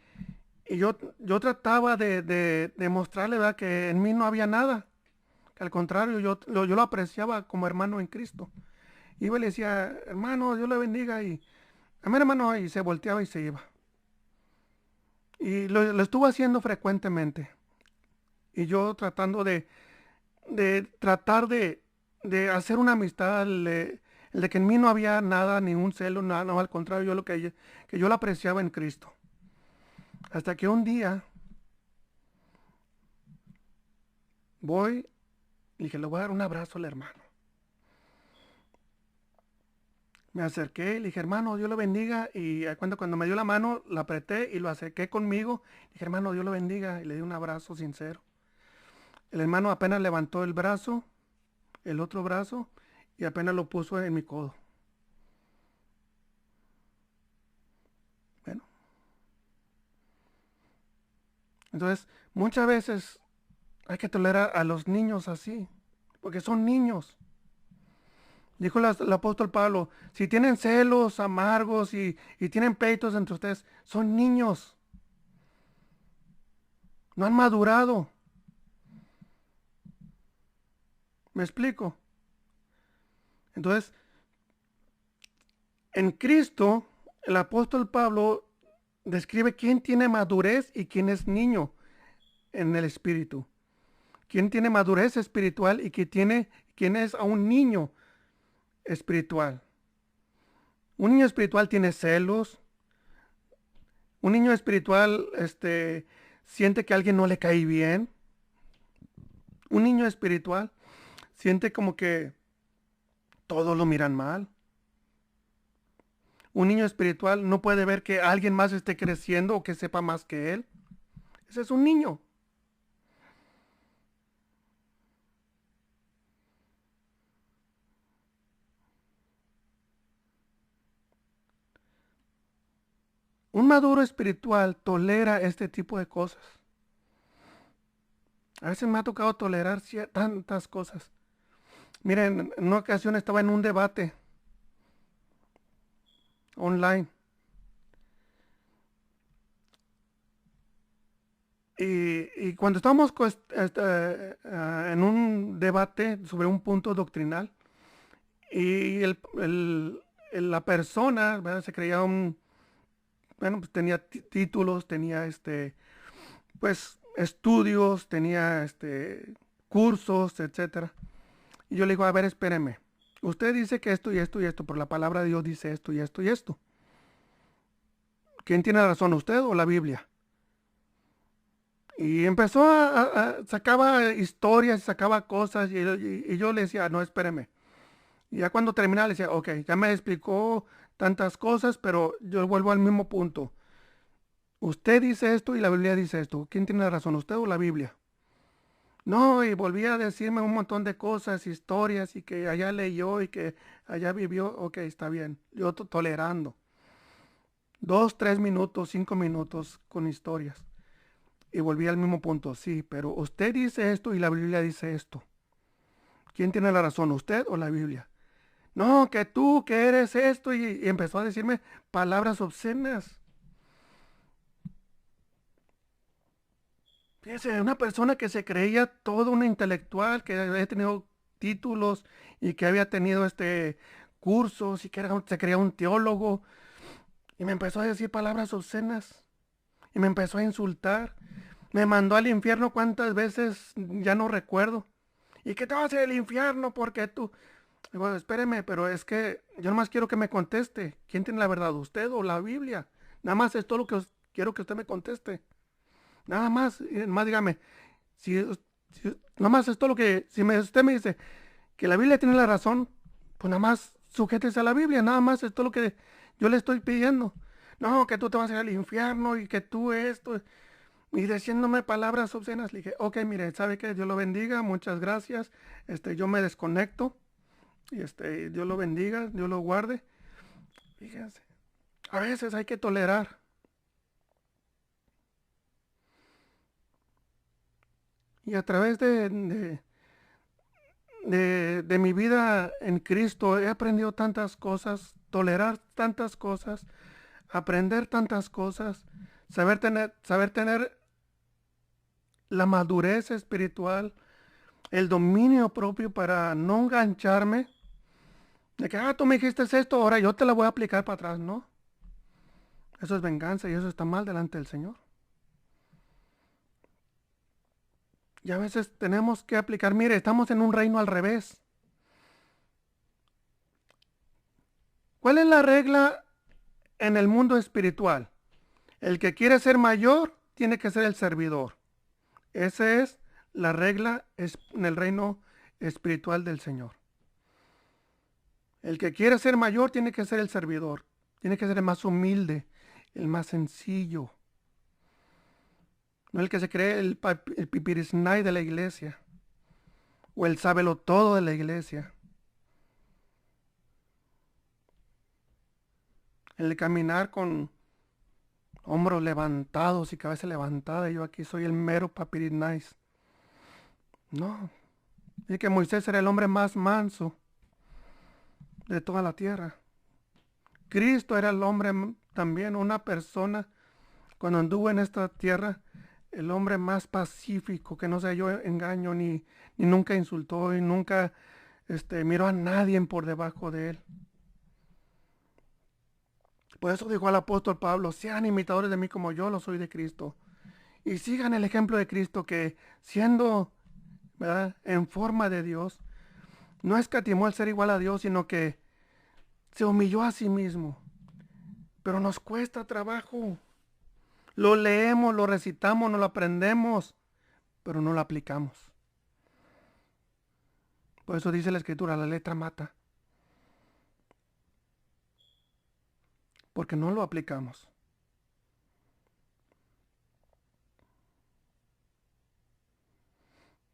yo trataba de mostrarle, ¿verdad? Que en mí no había nada. Que al contrario, yo lo apreciaba como hermano en Cristo. Iba y le decía, hermano, Dios le bendiga. Y amén, hermano, y se volteaba y se iba. Y lo estuvo haciendo frecuentemente. Y yo tratando de tratar de hacer una amistad, El de que en mí no había nada, ningún celo, nada, no, al contrario, que yo lo apreciaba en Cristo. Hasta que un día voy y dije, le voy a dar un abrazo al hermano. Me acerqué y le dije, hermano, Dios lo bendiga. Y cuando me dio la mano, la apreté y lo acerqué conmigo. Dije, hermano, Dios lo bendiga. Y le di un abrazo sincero. El hermano apenas levantó el brazo, el otro brazo, y apenas lo puso en mi codo. Bueno, entonces muchas veces hay que tolerar a los niños así, porque son niños. Dijo el apóstol Pablo, si tienen celos amargos y tienen pleitos entre ustedes, son niños, no han madurado. ¿Me explico? Entonces, en Cristo, el apóstol Pablo describe quién tiene madurez y quién es niño en el espíritu. Quién tiene madurez espiritual y quién es a un niño espiritual. Un niño espiritual tiene celos. Un niño espiritual siente que a alguien no le cae bien. Un niño espiritual siente como que todos lo miran mal. Un niño espiritual no puede ver que alguien más esté creciendo o que sepa más que él. Ese es un niño. Un maduro espiritual tolera este tipo de cosas. A veces me ha tocado tolerar tantas cosas. Miren, en una ocasión estaba en un debate online y cuando estábamos en un debate sobre un punto doctrinal y la persona, ¿verdad? Se creía bueno, pues tenía títulos, tenía pues estudios, tenía cursos, etcétera. Y yo le digo, a ver, espéreme. Usted dice que esto y esto y esto, pero la palabra de Dios dice esto y esto y esto. ¿Quién tiene razón, usted o la Biblia? Y empezó sacaba historias, sacaba cosas y yo le decía, no, espéreme. Y ya cuando terminaba le decía, ok, ya me explicó tantas cosas, pero yo vuelvo al mismo punto. Usted dice esto y la Biblia dice esto. ¿Quién tiene razón, usted o la Biblia? No, y volvía a decirme un montón de cosas, historias, y que allá leyó y que allá vivió. Ok, está bien. Yo tolerando. 2, 3 minutos, 5 minutos con historias. Y volví al mismo punto. Sí, pero usted dice esto y la Biblia dice esto. ¿Quién tiene la razón, usted o la Biblia? No, que tú, que eres esto. Y empezó a decirme palabras obscenas. Fíjese, una persona que se creía todo una intelectual, que había tenido títulos y que había tenido cursos y que se creía un teólogo. Y me empezó a decir palabras obscenas. Y me empezó a insultar. Me mandó al infierno cuántas veces, ya no recuerdo. ¿Y qué te va a hacer el infierno? Porque tú... Digo, espéreme, pero es que yo nomás quiero que me conteste. ¿Quién tiene la verdad, usted o la Biblia? Nada más es todo lo que quiero que usted me conteste. Nada más, y más dígame, nada más es todo lo que, si usted me dice que la Biblia tiene la razón, pues nada más sujétese a la Biblia, nada más es todo lo que yo le estoy pidiendo. No, que tú te vas a ir al infierno y que tú esto, y diciéndome palabras obscenas. Le dije, ok, mire, ¿sabe qué? Dios lo bendiga, muchas gracias. Yo me desconecto. Y Dios lo bendiga, Dios lo guarde. Fíjense, a veces hay que tolerar. Y a través de mi vida en Cristo he aprendido tantas cosas, tolerar tantas cosas, aprender tantas cosas, saber tener la madurez espiritual, el dominio propio para no engancharme. De que, tú me dijiste esto, ahora yo te la voy a aplicar para atrás, ¿no? Eso es venganza y eso está mal delante del Señor. Y a veces tenemos que aplicar, mire, estamos en un reino al revés. ¿Cuál es la regla en el mundo espiritual? El que quiere ser mayor tiene que ser el servidor. Esa es la regla en el reino espiritual del Señor. El que quiere ser mayor tiene que ser el servidor. Tiene que ser el más humilde, el más sencillo. No el que se cree el pipirisnay de la iglesia. O el sábelo todo de la iglesia. El de caminar con hombros levantados y cabeza levantada. Yo aquí soy el mero papirisnay. No. Dice que Moisés era el hombre más manso de toda la tierra. Cristo era el hombre también, una persona, cuando anduvo en esta tierra, el hombre más pacífico, que no se halló engaño, ni nunca insultó, y nunca miró a nadie por debajo de él. Por eso dijo al apóstol Pablo, sean imitadores de mí como yo lo soy de Cristo. Y sigan el ejemplo de Cristo que siendo, ¿verdad?, en forma de Dios, no escatimó el ser igual a Dios, sino que se humilló a sí mismo. Pero nos cuesta trabajo. Lo leemos, lo recitamos, nos lo aprendemos, pero no lo aplicamos. Por eso dice la Escritura, la letra mata. Porque no lo aplicamos.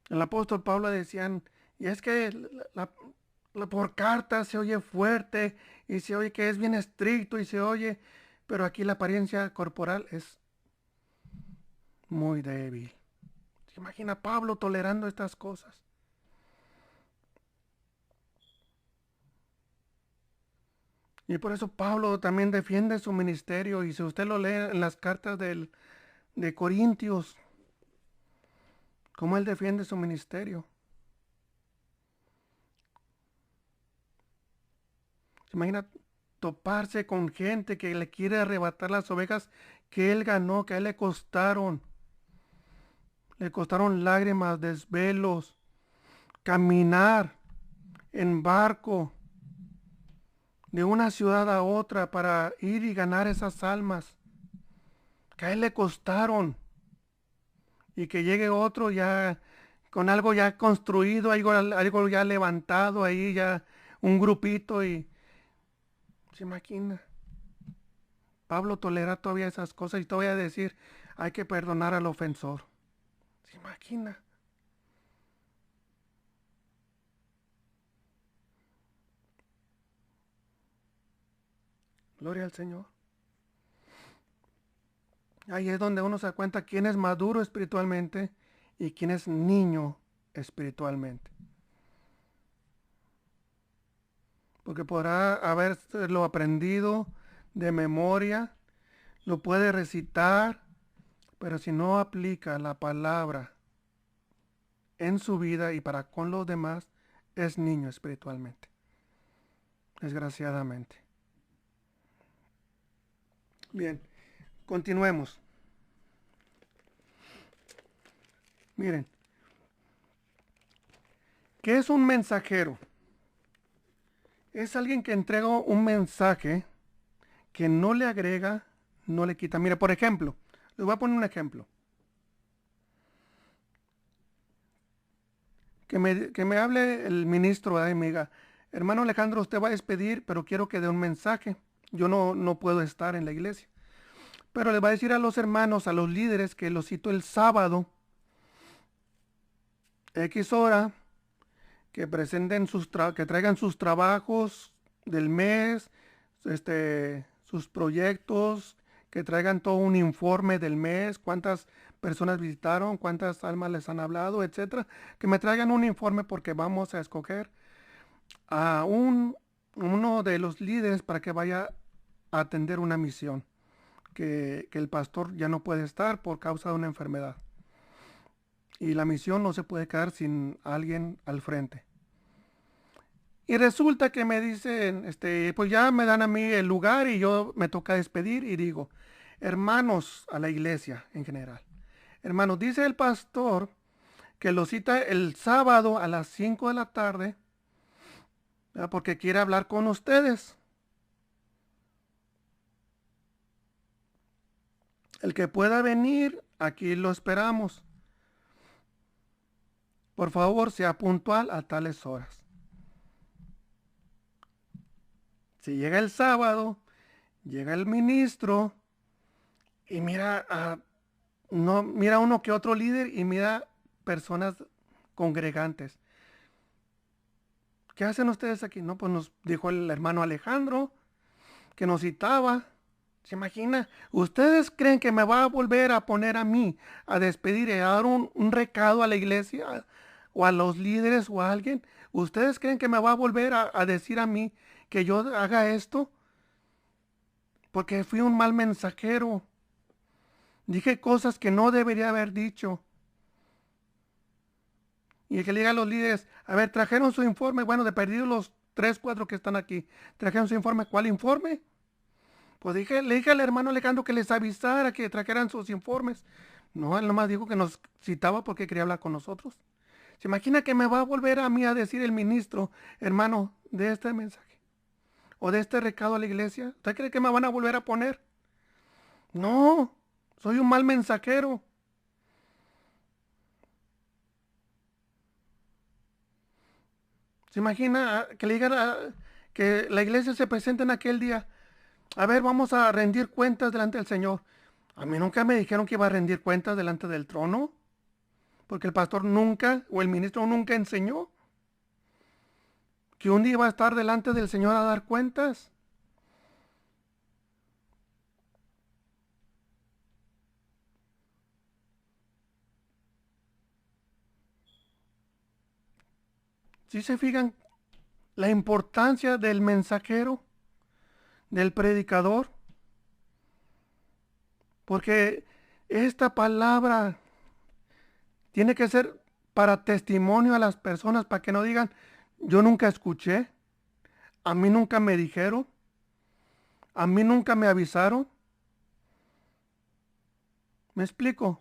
El apóstol Pablo decían, y es que por carta se oye fuerte y se oye que es bien estricto y se oye, pero aquí la apariencia corporal es muy débil. ¿Se imagina Pablo tolerando estas cosas? Y por eso Pablo también defiende su ministerio. Y si usted lo lee en las cartas de Corintios, cómo él defiende su ministerio. ¿Se imagina toparse con gente que le quiere arrebatar las ovejas que él ganó, que a él le costaron? Le costaron lágrimas, desvelos, caminar en barco de una ciudad a otra para ir y ganar esas almas que a él le costaron, y que llegue otro ya con algo ya construido, algo ya levantado ahí, ya un grupito, y se imagina. Pablo tolera todavía esas cosas y todavía decir, hay que perdonar al ofensor. Se imagina. Gloria al Señor. Ahí es donde uno se da cuenta quién es maduro espiritualmente y quién es niño espiritualmente. Porque podrá haberlo aprendido de memoria, lo puede recitar, pero si no aplica la palabra en su vida y para con los demás, es niño espiritualmente. Desgraciadamente. Bien, continuemos. Miren, ¿qué es un mensajero? Es alguien que entrega un mensaje que no le agrega, no le quita. Mire, por ejemplo, les voy a poner un ejemplo. Que me hable el ministro, y me diga, hermano Alejandro, usted va a despedir, pero quiero que dé un mensaje. Yo no puedo estar en la iglesia. Pero le va a decir a los hermanos, a los líderes, que los cito el sábado, X hora, que presenten que traigan sus trabajos del mes, sus proyectos, que traigan todo un informe del mes, cuántas personas visitaron, cuántas almas les han hablado, etcétera. Que me traigan un informe porque vamos a escoger a uno de los líderes para que vaya a atender una misión, que el pastor ya no puede estar por causa de una enfermedad. Y la misión no se puede quedar sin alguien al frente. Y resulta que me dicen, pues ya me dan a mí el lugar y yo me toca despedir y digo, hermanos, a la iglesia en general, hermanos, dice el pastor que lo cita el sábado a las 5 de la tarde, ¿verdad?, porque quiere hablar con ustedes. El que pueda venir, aquí lo esperamos. Por favor, sea puntual a tales horas. Si llega el sábado, llega el ministro y mira no mira uno que otro líder y mira personas congregantes. ¿Qué hacen ustedes aquí? No, pues nos dijo el hermano Alejandro que nos citaba. ¿Se imagina? ¿Ustedes creen que me va a volver a poner a mí a despedir y a dar un recado a la iglesia o a los líderes o a alguien? ¿Ustedes creen que me va a volver a decir a mí que yo haga esto? Porque fui un mal mensajero. Dije cosas que no debería haber dicho. Y el que le diga a los líderes, a ver, trajeron su informe. Bueno, de perdidos los 3, 4 que están aquí. Trajeron su informe. ¿Cuál informe? Pues le dije al hermano Alejandro que les avisara, que trajeran sus informes. No, él nomás dijo que nos citaba porque quería hablar con nosotros. ¿Se imagina que me va a volver a mí a decir el ministro, hermano, de este mensaje o de este recado a la iglesia? ¿Usted cree que me van a volver a poner? No, soy un mal mensajero. ¿Se imagina que le digan que la iglesia se presente en aquel día? A ver, vamos a rendir cuentas delante del Señor. A mí nunca me dijeron que iba a rendir cuentas delante del trono, porque el pastor nunca o el ministro nunca enseñó que un día iba a estar delante del Señor a dar cuentas. Si se fijan la importancia del mensajero, del predicador, porque esta palabra tiene que ser para testimonio a las personas, para que no digan, yo nunca escuché, a mí nunca me dijeron, a mí nunca me avisaron. ¿Me explico?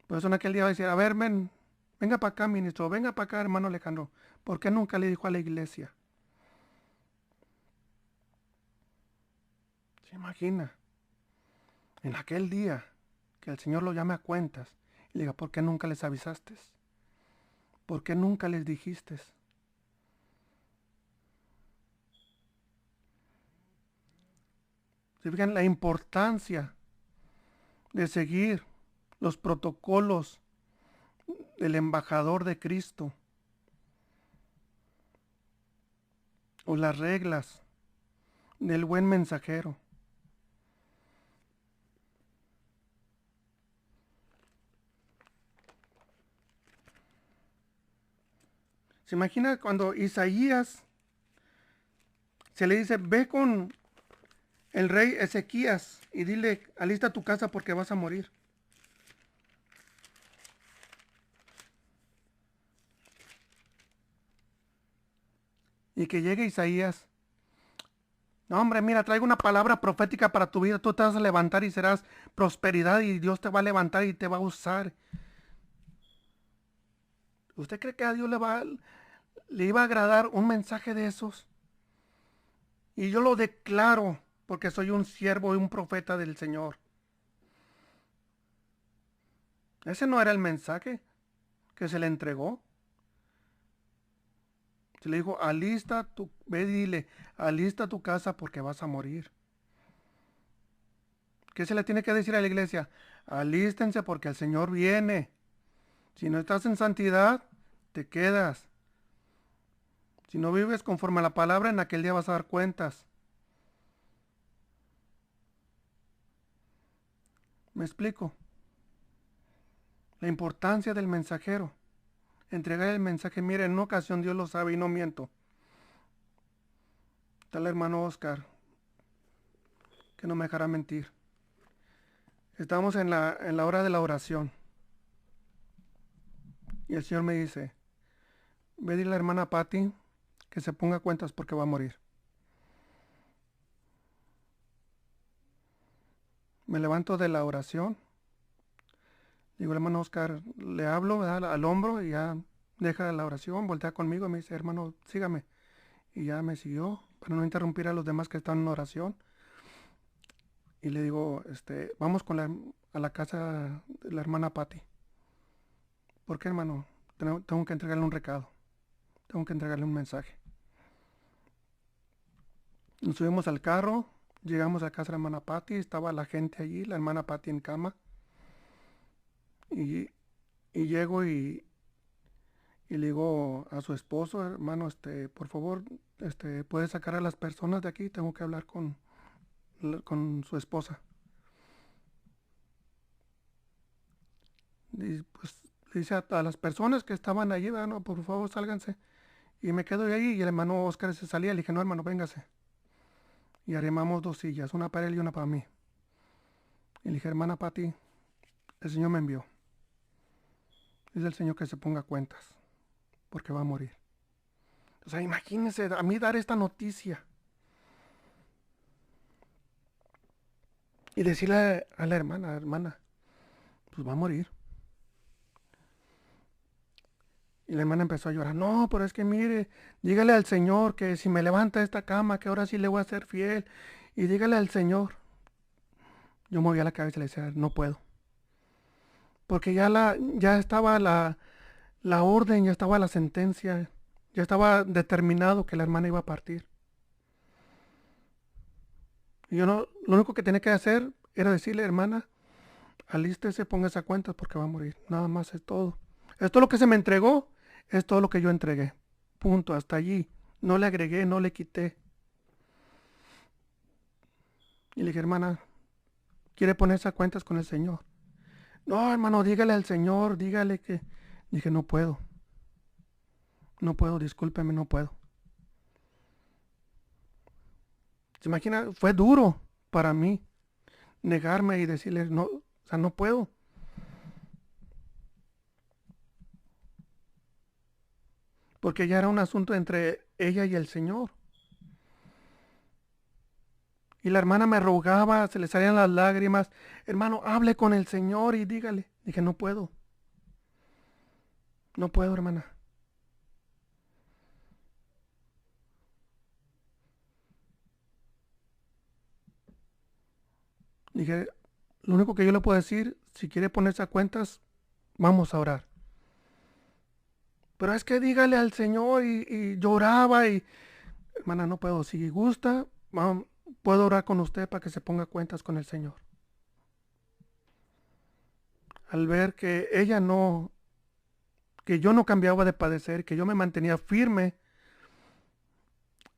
Por eso en aquel día va a decir, a ver, venga para acá, ministro, venga para acá, hermano Alejandro. ¿Por qué nunca le dijo a la iglesia? ¿Se imagina? En aquel día que el Señor lo llame a cuentas y le diga, ¿por qué nunca les avisaste? ¿Por qué nunca les dijiste? ¿Se fijan la importancia de seguir los protocolos del embajador de Cristo o las reglas del buen mensajero? ¿Se imagina cuando Isaías se le dice, ve con el rey Ezequías y dile, alista tu casa porque vas a morir? Y que llegue Isaías, no hombre, mira, traigo una palabra profética para tu vida, tú te vas a levantar y serás prosperidad y Dios te va a levantar y te va a usar. ¿Usted cree que a Dios le iba a agradar un mensaje de esos? Y yo lo declaro porque soy un siervo y un profeta del Señor. Ese no era el mensaje que se le entregó. Se le dijo, ve y dile, alista tu casa porque vas a morir. ¿Qué se le tiene que decir a la iglesia? Alístense porque el Señor viene. Si no estás en santidad, te quedas. Si no vives conforme a la palabra, en aquel día vas a dar cuentas. ¿Me explico? La importancia del mensajero. Entregar el mensaje. Mire, en una ocasión Dios lo sabe y no miento. Está el hermano Oscar, que no me dejará mentir. Estamos en la hora de la oración. Y el Señor me dice, ve a decirle a la hermana Patty que se ponga cuentas porque va a morir. Me levanto de la oración. Digo, hermano Oscar, le hablo, ¿verdad?, al hombro y ya deja la oración, voltea conmigo y me dice, hermano, sígame. Y ya me siguió para no interrumpir a los demás que están en oración. Y le digo, vamos a la casa de la hermana Patty. ¿Por qué, hermano? Tengo que entregarle un recado. Tengo que entregarle un mensaje. Nos subimos al carro, llegamos a casa de la hermana Patty, estaba la gente allí, la hermana Patty en cama. Y, y llego y le digo a su esposo, hermano, por favor, puede sacar a las personas de aquí, tengo que hablar con su esposa. Y pues le dice a las personas que estaban allí, no, por favor, sálganse. Y me quedo ahí y el hermano Oscar se salía. Le dije, no, hermano, véngase. Y arrimamos dos sillas, una para él y una para mí. Y le dije, hermana Pati, el Señor me envió. Es el Señor que se ponga cuentas, porque va a morir. O sea, imagínense a mí dar esta noticia y decirle a la hermana, pues va a morir. Y la hermana empezó a llorar. No, pero es que mire, dígale al Señor que si me levanta esta cama, que ahora sí le voy a ser fiel. Y dígale al Señor. Yo movía la cabeza y le decía, no puedo. Porque ya estaba la orden, ya estaba la sentencia, ya estaba determinado que la hermana iba a partir. Y yo no, lo único que tenía que hacer era decirle, hermana, alístese, póngase a cuentas porque va a morir. Nada más es todo. Esto es lo que se me entregó, es todo lo que yo entregué. Punto, hasta allí. No le agregué, no le quité. Y le dije, hermana, ¿quiere ponerse a cuentas con el Señor? No, hermano, dígale al Señor, dígale que... Dije, no puedo. No puedo, discúlpeme, no puedo. ¿Se imagina? Fue duro para mí negarme y decirle, no, o sea, no puedo. Porque ya era un asunto entre ella y el Señor. Y la hermana me rogaba, se le salían las lágrimas. Hermano, hable con el Señor y dígale. Dije, no puedo. No puedo, hermana. Dije, lo único que yo le puedo decir, si quiere ponerse a cuentas, vamos a orar. Pero es que dígale al Señor y lloraba y, hermana, no puedo. Si gusta, puedo orar con usted para que se ponga a cuentas con el Señor. Al ver que ella no, que yo no cambiaba de padecer, que yo me mantenía firme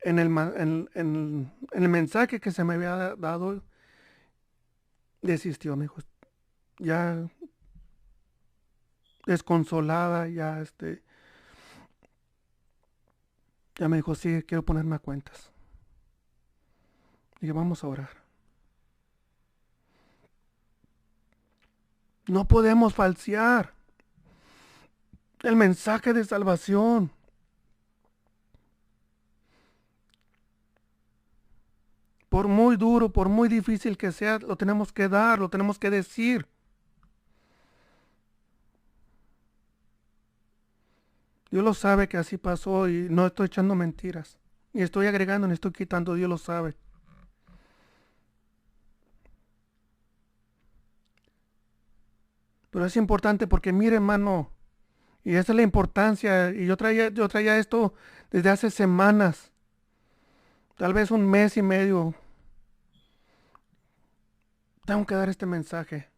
en el mensaje que se me había dado, desistió, me dijo, ya desconsolada, ya me dijo, sí, quiero ponerme a cuentas. Dije, vamos a orar. No podemos falsear el mensaje de salvación. Por muy duro, por muy difícil que sea, lo tenemos que dar, lo tenemos que decir. Dios lo sabe que así pasó y no estoy echando mentiras. Ni estoy agregando, ni estoy quitando, Dios lo sabe. Pero es importante porque mire, hermano, y esa es la importancia. Y yo traía esto desde hace semanas, tal vez un mes y medio. Tengo que dar este mensaje.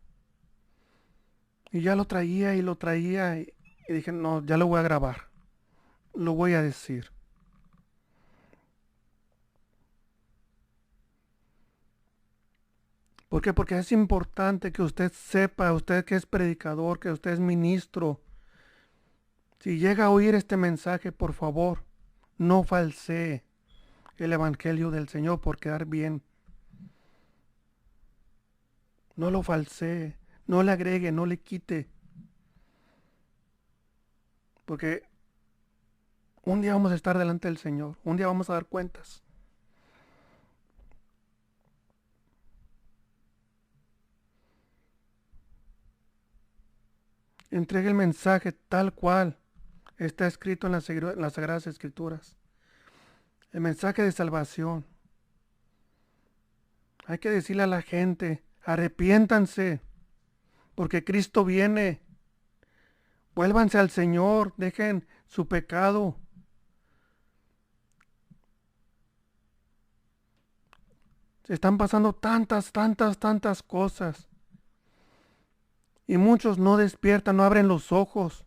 Y ya lo traía y lo traía y dije, no, ya lo voy a grabar. Lo voy a decir. ¿Por qué? Porque es importante que usted sepa, usted que es predicador, que usted es ministro. Si llega a oír este mensaje, por favor, no falsee el evangelio del Señor por quedar bien. No lo falsee, no le agregue, no le quite. Porque un día vamos a estar delante del Señor, un día vamos a dar cuentas. Entregue el mensaje tal cual está escrito en las Sagradas Escrituras. El mensaje de salvación. Hay que decirle a la gente, arrepiéntanse, porque Cristo viene. Vuélvanse al Señor, dejen su pecado. Se están pasando tantas cosas. Y muchos no despiertan, no abren los ojos.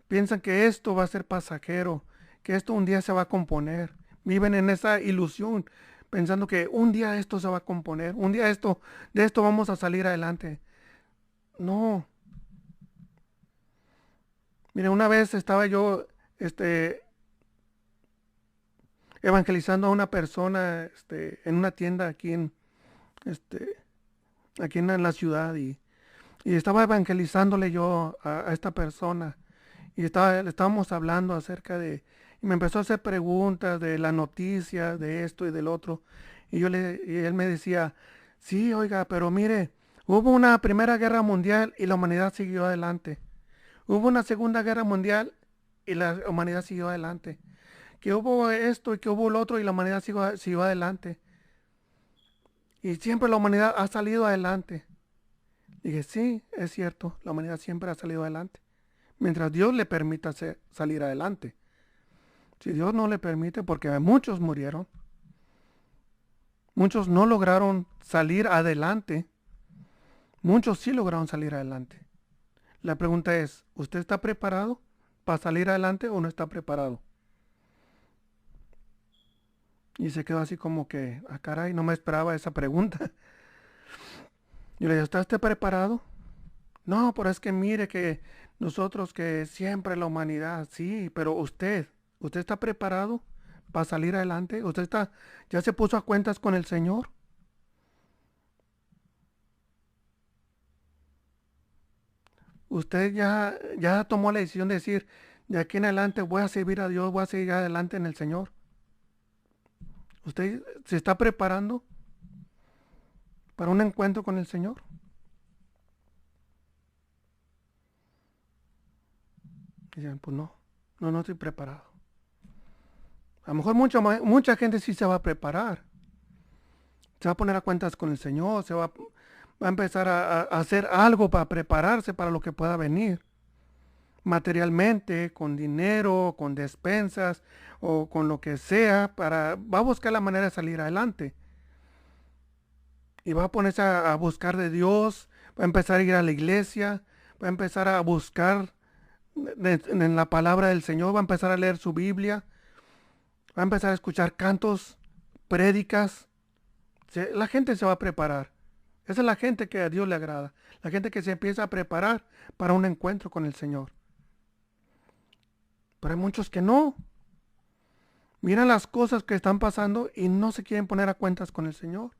Piensan que esto va a ser pasajero, que esto un día se va a componer. Viven en esa ilusión, pensando que un día esto se va a componer, un día de esto vamos a salir adelante. No. Mire, una vez estaba yo, evangelizando a una persona, en una tienda este, aquí en la ciudad y estaba evangelizándole yo a esta persona y estábamos hablando acerca de, y me empezó a hacer preguntas de las noticias, de esto y del otro, y él me decía, sí, oiga, pero mire, hubo una Primera Guerra Mundial y la humanidad siguió adelante. Hubo una Segunda Guerra Mundial y la humanidad siguió adelante. Que hubo esto y que hubo lo otro y la humanidad siguió adelante. Y siempre la humanidad ha salido adelante. Dije, sí, es cierto, la humanidad siempre ha salido adelante. Mientras Dios le permita salir adelante. Si Dios no le permite, porque muchos murieron, muchos no lograron salir adelante, muchos sí lograron salir adelante. La pregunta es, ¿usted está preparado para salir adelante o no está preparado? Y se quedó así como que, ah, caray, no me esperaba esa pregunta. Yo le dije, ¿está usted preparado? No, pero es que mire que nosotros que siempre la humanidad, sí, pero ¿usted está preparado para salir adelante? ¿Ya se puso a cuentas con el Señor? ¿Usted ya tomó la decisión de decir, de aquí en adelante voy a servir a Dios, voy a seguir adelante en el Señor? ¿Usted se está preparando para un encuentro con el Señor? Y dicen, pues no estoy preparado. A lo mejor mucha gente sí se va a preparar. Se va a poner a cuentas con el Señor, va a empezar a hacer algo para prepararse para lo que pueda venir. Materialmente, con dinero, con despensas o con lo que sea, va a buscar la manera de salir adelante. Y va a ponerse a buscar de Dios, va a empezar a ir a la iglesia, va a empezar a buscar en la palabra del Señor, va a empezar a leer su Biblia, va a empezar a escuchar cantos, prédicas. La gente se va a preparar. Esa es la gente que a Dios le agrada. La gente que se empieza a preparar para un encuentro con el Señor. Pero hay muchos que no. Miran las cosas que están pasando y no se quieren poner a cuentas con el Señor.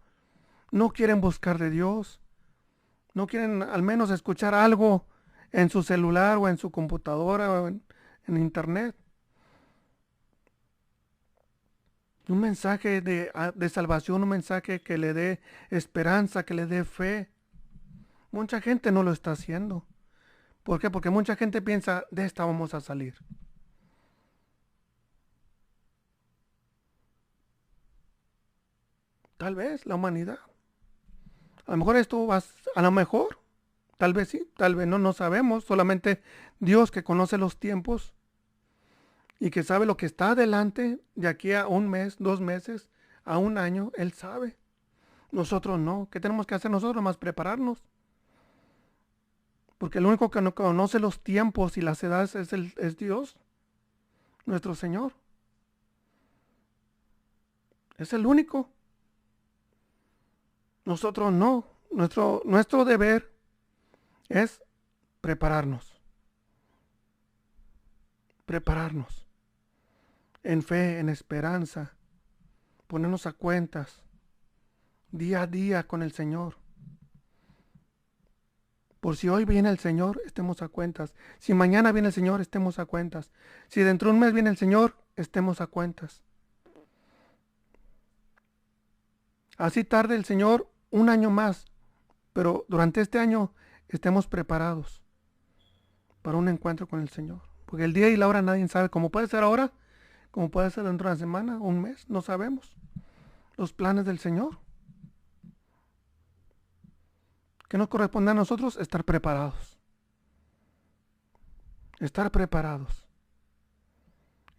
No quieren buscar de Dios. No quieren al menos escuchar algo en su celular o en su computadora o en internet. Un mensaje de salvación, un mensaje que le dé esperanza, que le dé fe. Mucha gente no lo está haciendo. ¿Por qué? Porque mucha gente piensa, de esta vamos a salir. Tal vez la humanidad. A lo mejor a lo mejor, tal vez sí, tal vez no sabemos. Solamente Dios que conoce los tiempos y que sabe lo que está adelante de aquí a un mes, 2 meses, a un año, Él sabe. Nosotros no. ¿Qué tenemos que hacer nosotros? Más prepararnos. Porque el único que no conoce los tiempos y las edades es Dios, nuestro Señor. Es el único. Nosotros no. Nuestro deber es prepararnos. Prepararnos. En fe, en esperanza. Ponernos a cuentas. Día a día con el Señor. Por si hoy viene el Señor, estemos a cuentas. Si mañana viene el Señor, estemos a cuentas. Si dentro de un mes viene el Señor, estemos a cuentas. Así tarde el Señor un año más, pero durante este año estemos preparados para un encuentro con el Señor. Porque el día y la hora nadie sabe, como puede ser ahora, como puede ser dentro de una semana, un mes, no sabemos. Los planes del Señor. ¿Qué nos corresponde a nosotros? Estar preparados. Estar preparados.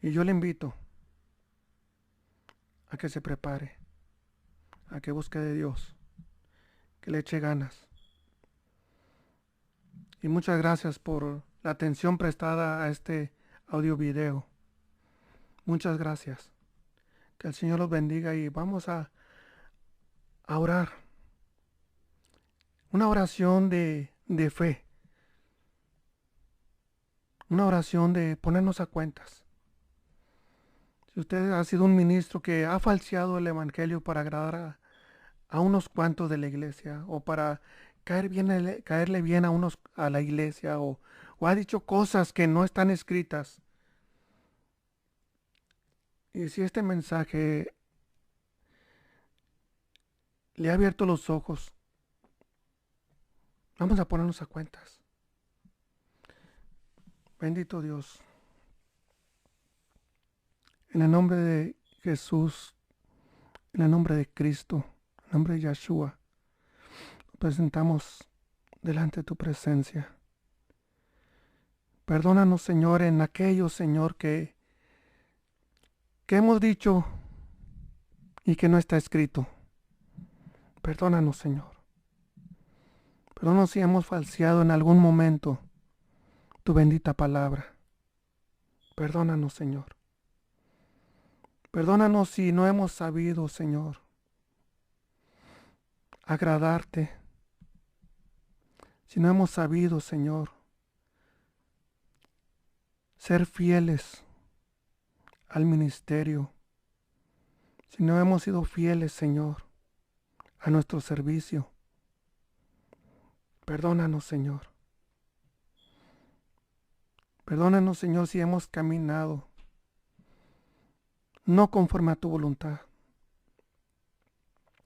Y yo le invito a que se prepare, a que busque de Dios, que le eche ganas. Y muchas gracias por la atención prestada a este audio video. Muchas gracias. Que el Señor los bendiga y vamos a orar. Una oración de fe. Una oración de ponernos a cuentas. Si usted ha sido un ministro que ha falseado el evangelio para agradar a unos cuantos de la iglesia o para caerle bien a la iglesia o ha dicho cosas que no están escritas. Y si este mensaje le ha abierto los ojos, vamos a ponernos a cuentas. Bendito Dios. En el nombre de Jesús, en el nombre de Cristo, en el nombre de Yeshua, nos presentamos delante de tu presencia. Perdónanos, Señor, en aquello, Señor, que hemos dicho y que no está escrito. Perdónanos, Señor. Perdónanos si hemos falseado en algún momento tu bendita palabra. Perdónanos, Señor. Perdónanos si no hemos sabido, Señor, agradarte. Si no hemos sabido, Señor, ser fieles al ministerio. Si no hemos sido fieles, Señor, a nuestro servicio. Perdónanos, Señor. Perdónanos, Señor, si hemos caminado no conforme a tu voluntad.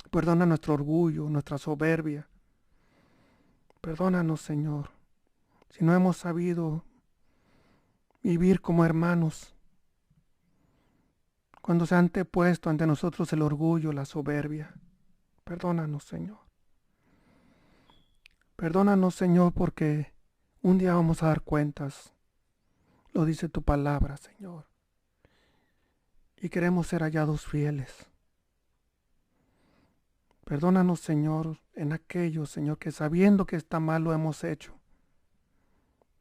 Perdona nuestro orgullo, nuestra soberbia. Perdónanos, Señor, si no hemos sabido vivir como hermanos. Cuando se ha antepuesto ante nosotros el orgullo, la soberbia. Perdónanos, Señor. Perdónanos, Señor, porque un día vamos a dar cuentas. Lo dice tu palabra, Señor. Y queremos ser hallados fieles. Perdónanos, Señor, en aquello, Señor, que sabiendo que está mal lo hemos hecho.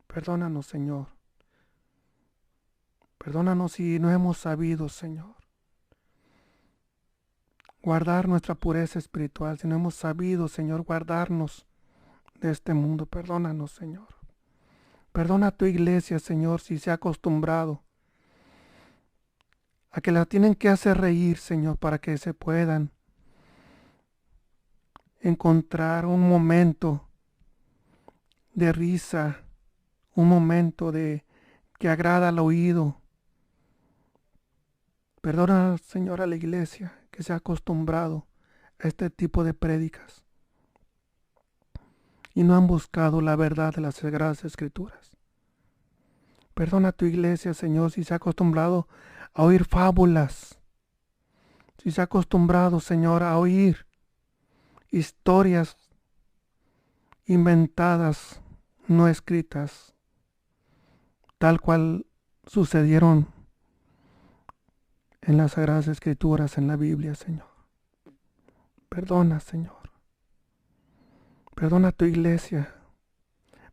Perdónanos, Señor. Perdónanos si no hemos sabido, Señor, guardar nuestra pureza espiritual, si no hemos sabido, Señor, guardarnos de este mundo. Perdónanos, Señor. Perdona a tu iglesia, Señor, si se ha acostumbrado a que la tienen que hacer reír, Señor, para que se puedan encontrar un momento de risa, un momento que agrada al oído. Perdona, Señor, a la iglesia que se ha acostumbrado a este tipo de prédicas y no han buscado la verdad de las Sagradas Escrituras. Perdona a tu iglesia, Señor, si se ha acostumbrado a oír fábulas, si se ha acostumbrado, Señor, a oír historias inventadas, no escritas, tal cual sucedieron en las Sagradas Escrituras, en la Biblia, Señor. Perdona, Señor. Perdona a tu iglesia.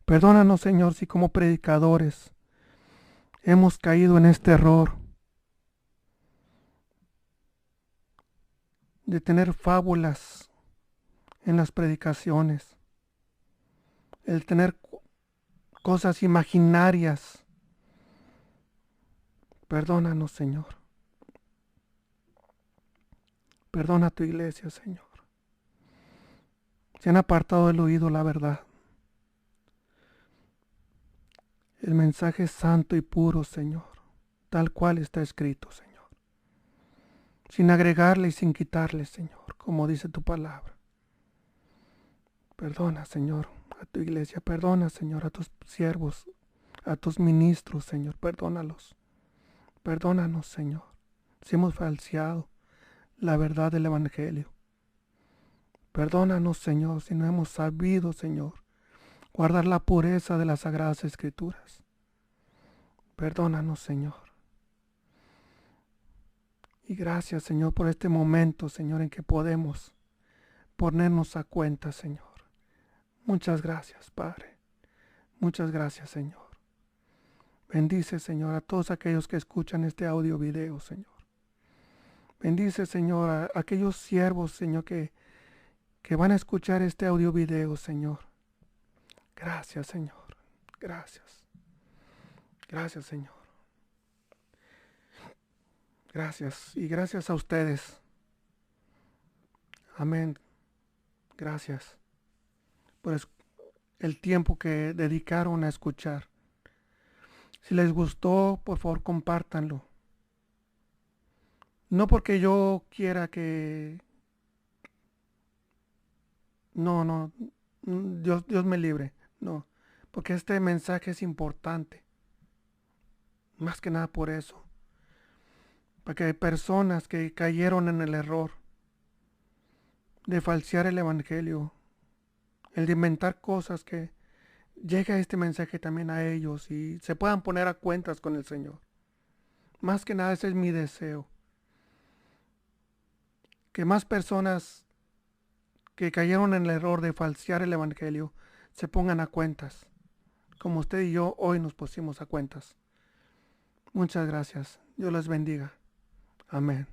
Perdónanos, Señor, si como predicadores hemos caído en este error de tener fábulas en las predicaciones, el tener cosas imaginarias. Perdónanos, Señor. Perdona a tu iglesia, Señor. Se han apartado del oído la verdad. El mensaje santo y puro, Señor, tal cual está escrito, Señor. Sin agregarle y sin quitarle, Señor, como dice tu palabra. Perdona, Señor, a tu iglesia. Perdona, Señor, a tus siervos, a tus ministros, Señor. Perdónalos. Perdónanos, Señor, si hemos falseado la verdad del Evangelio. Perdónanos, Señor, si no hemos sabido, Señor, guardar la pureza de las Sagradas Escrituras. Perdónanos, Señor. Y gracias, Señor, por este momento, Señor, en que podemos ponernos a cuenta, Señor. Muchas gracias, Padre. Muchas gracias, Señor. Bendice, Señor, a todos aquellos que escuchan este audio video, Señor. Bendice, Señor, a aquellos siervos, Señor, que van a escuchar este audio video, Señor. Gracias, Señor. Gracias. Gracias, Señor. Gracias. Y gracias a ustedes. Amén. Gracias por el tiempo que dedicaron a escuchar. Si les gustó, por favor, compártanlo. No porque yo quiera que... No, Dios me libre. No, porque este mensaje es importante. Más que nada por eso. Para que hay personas que cayeron en el error de falsear el Evangelio, el de inventar cosas, que llegue este mensaje también a ellos y se puedan poner a cuentas con el Señor. Más que nada ese es mi deseo. Que más personas que cayeron en el error de falsear el Evangelio se pongan a cuentas, como usted y yo hoy nos pusimos a cuentas. Muchas gracias. Dios les bendiga. Amén.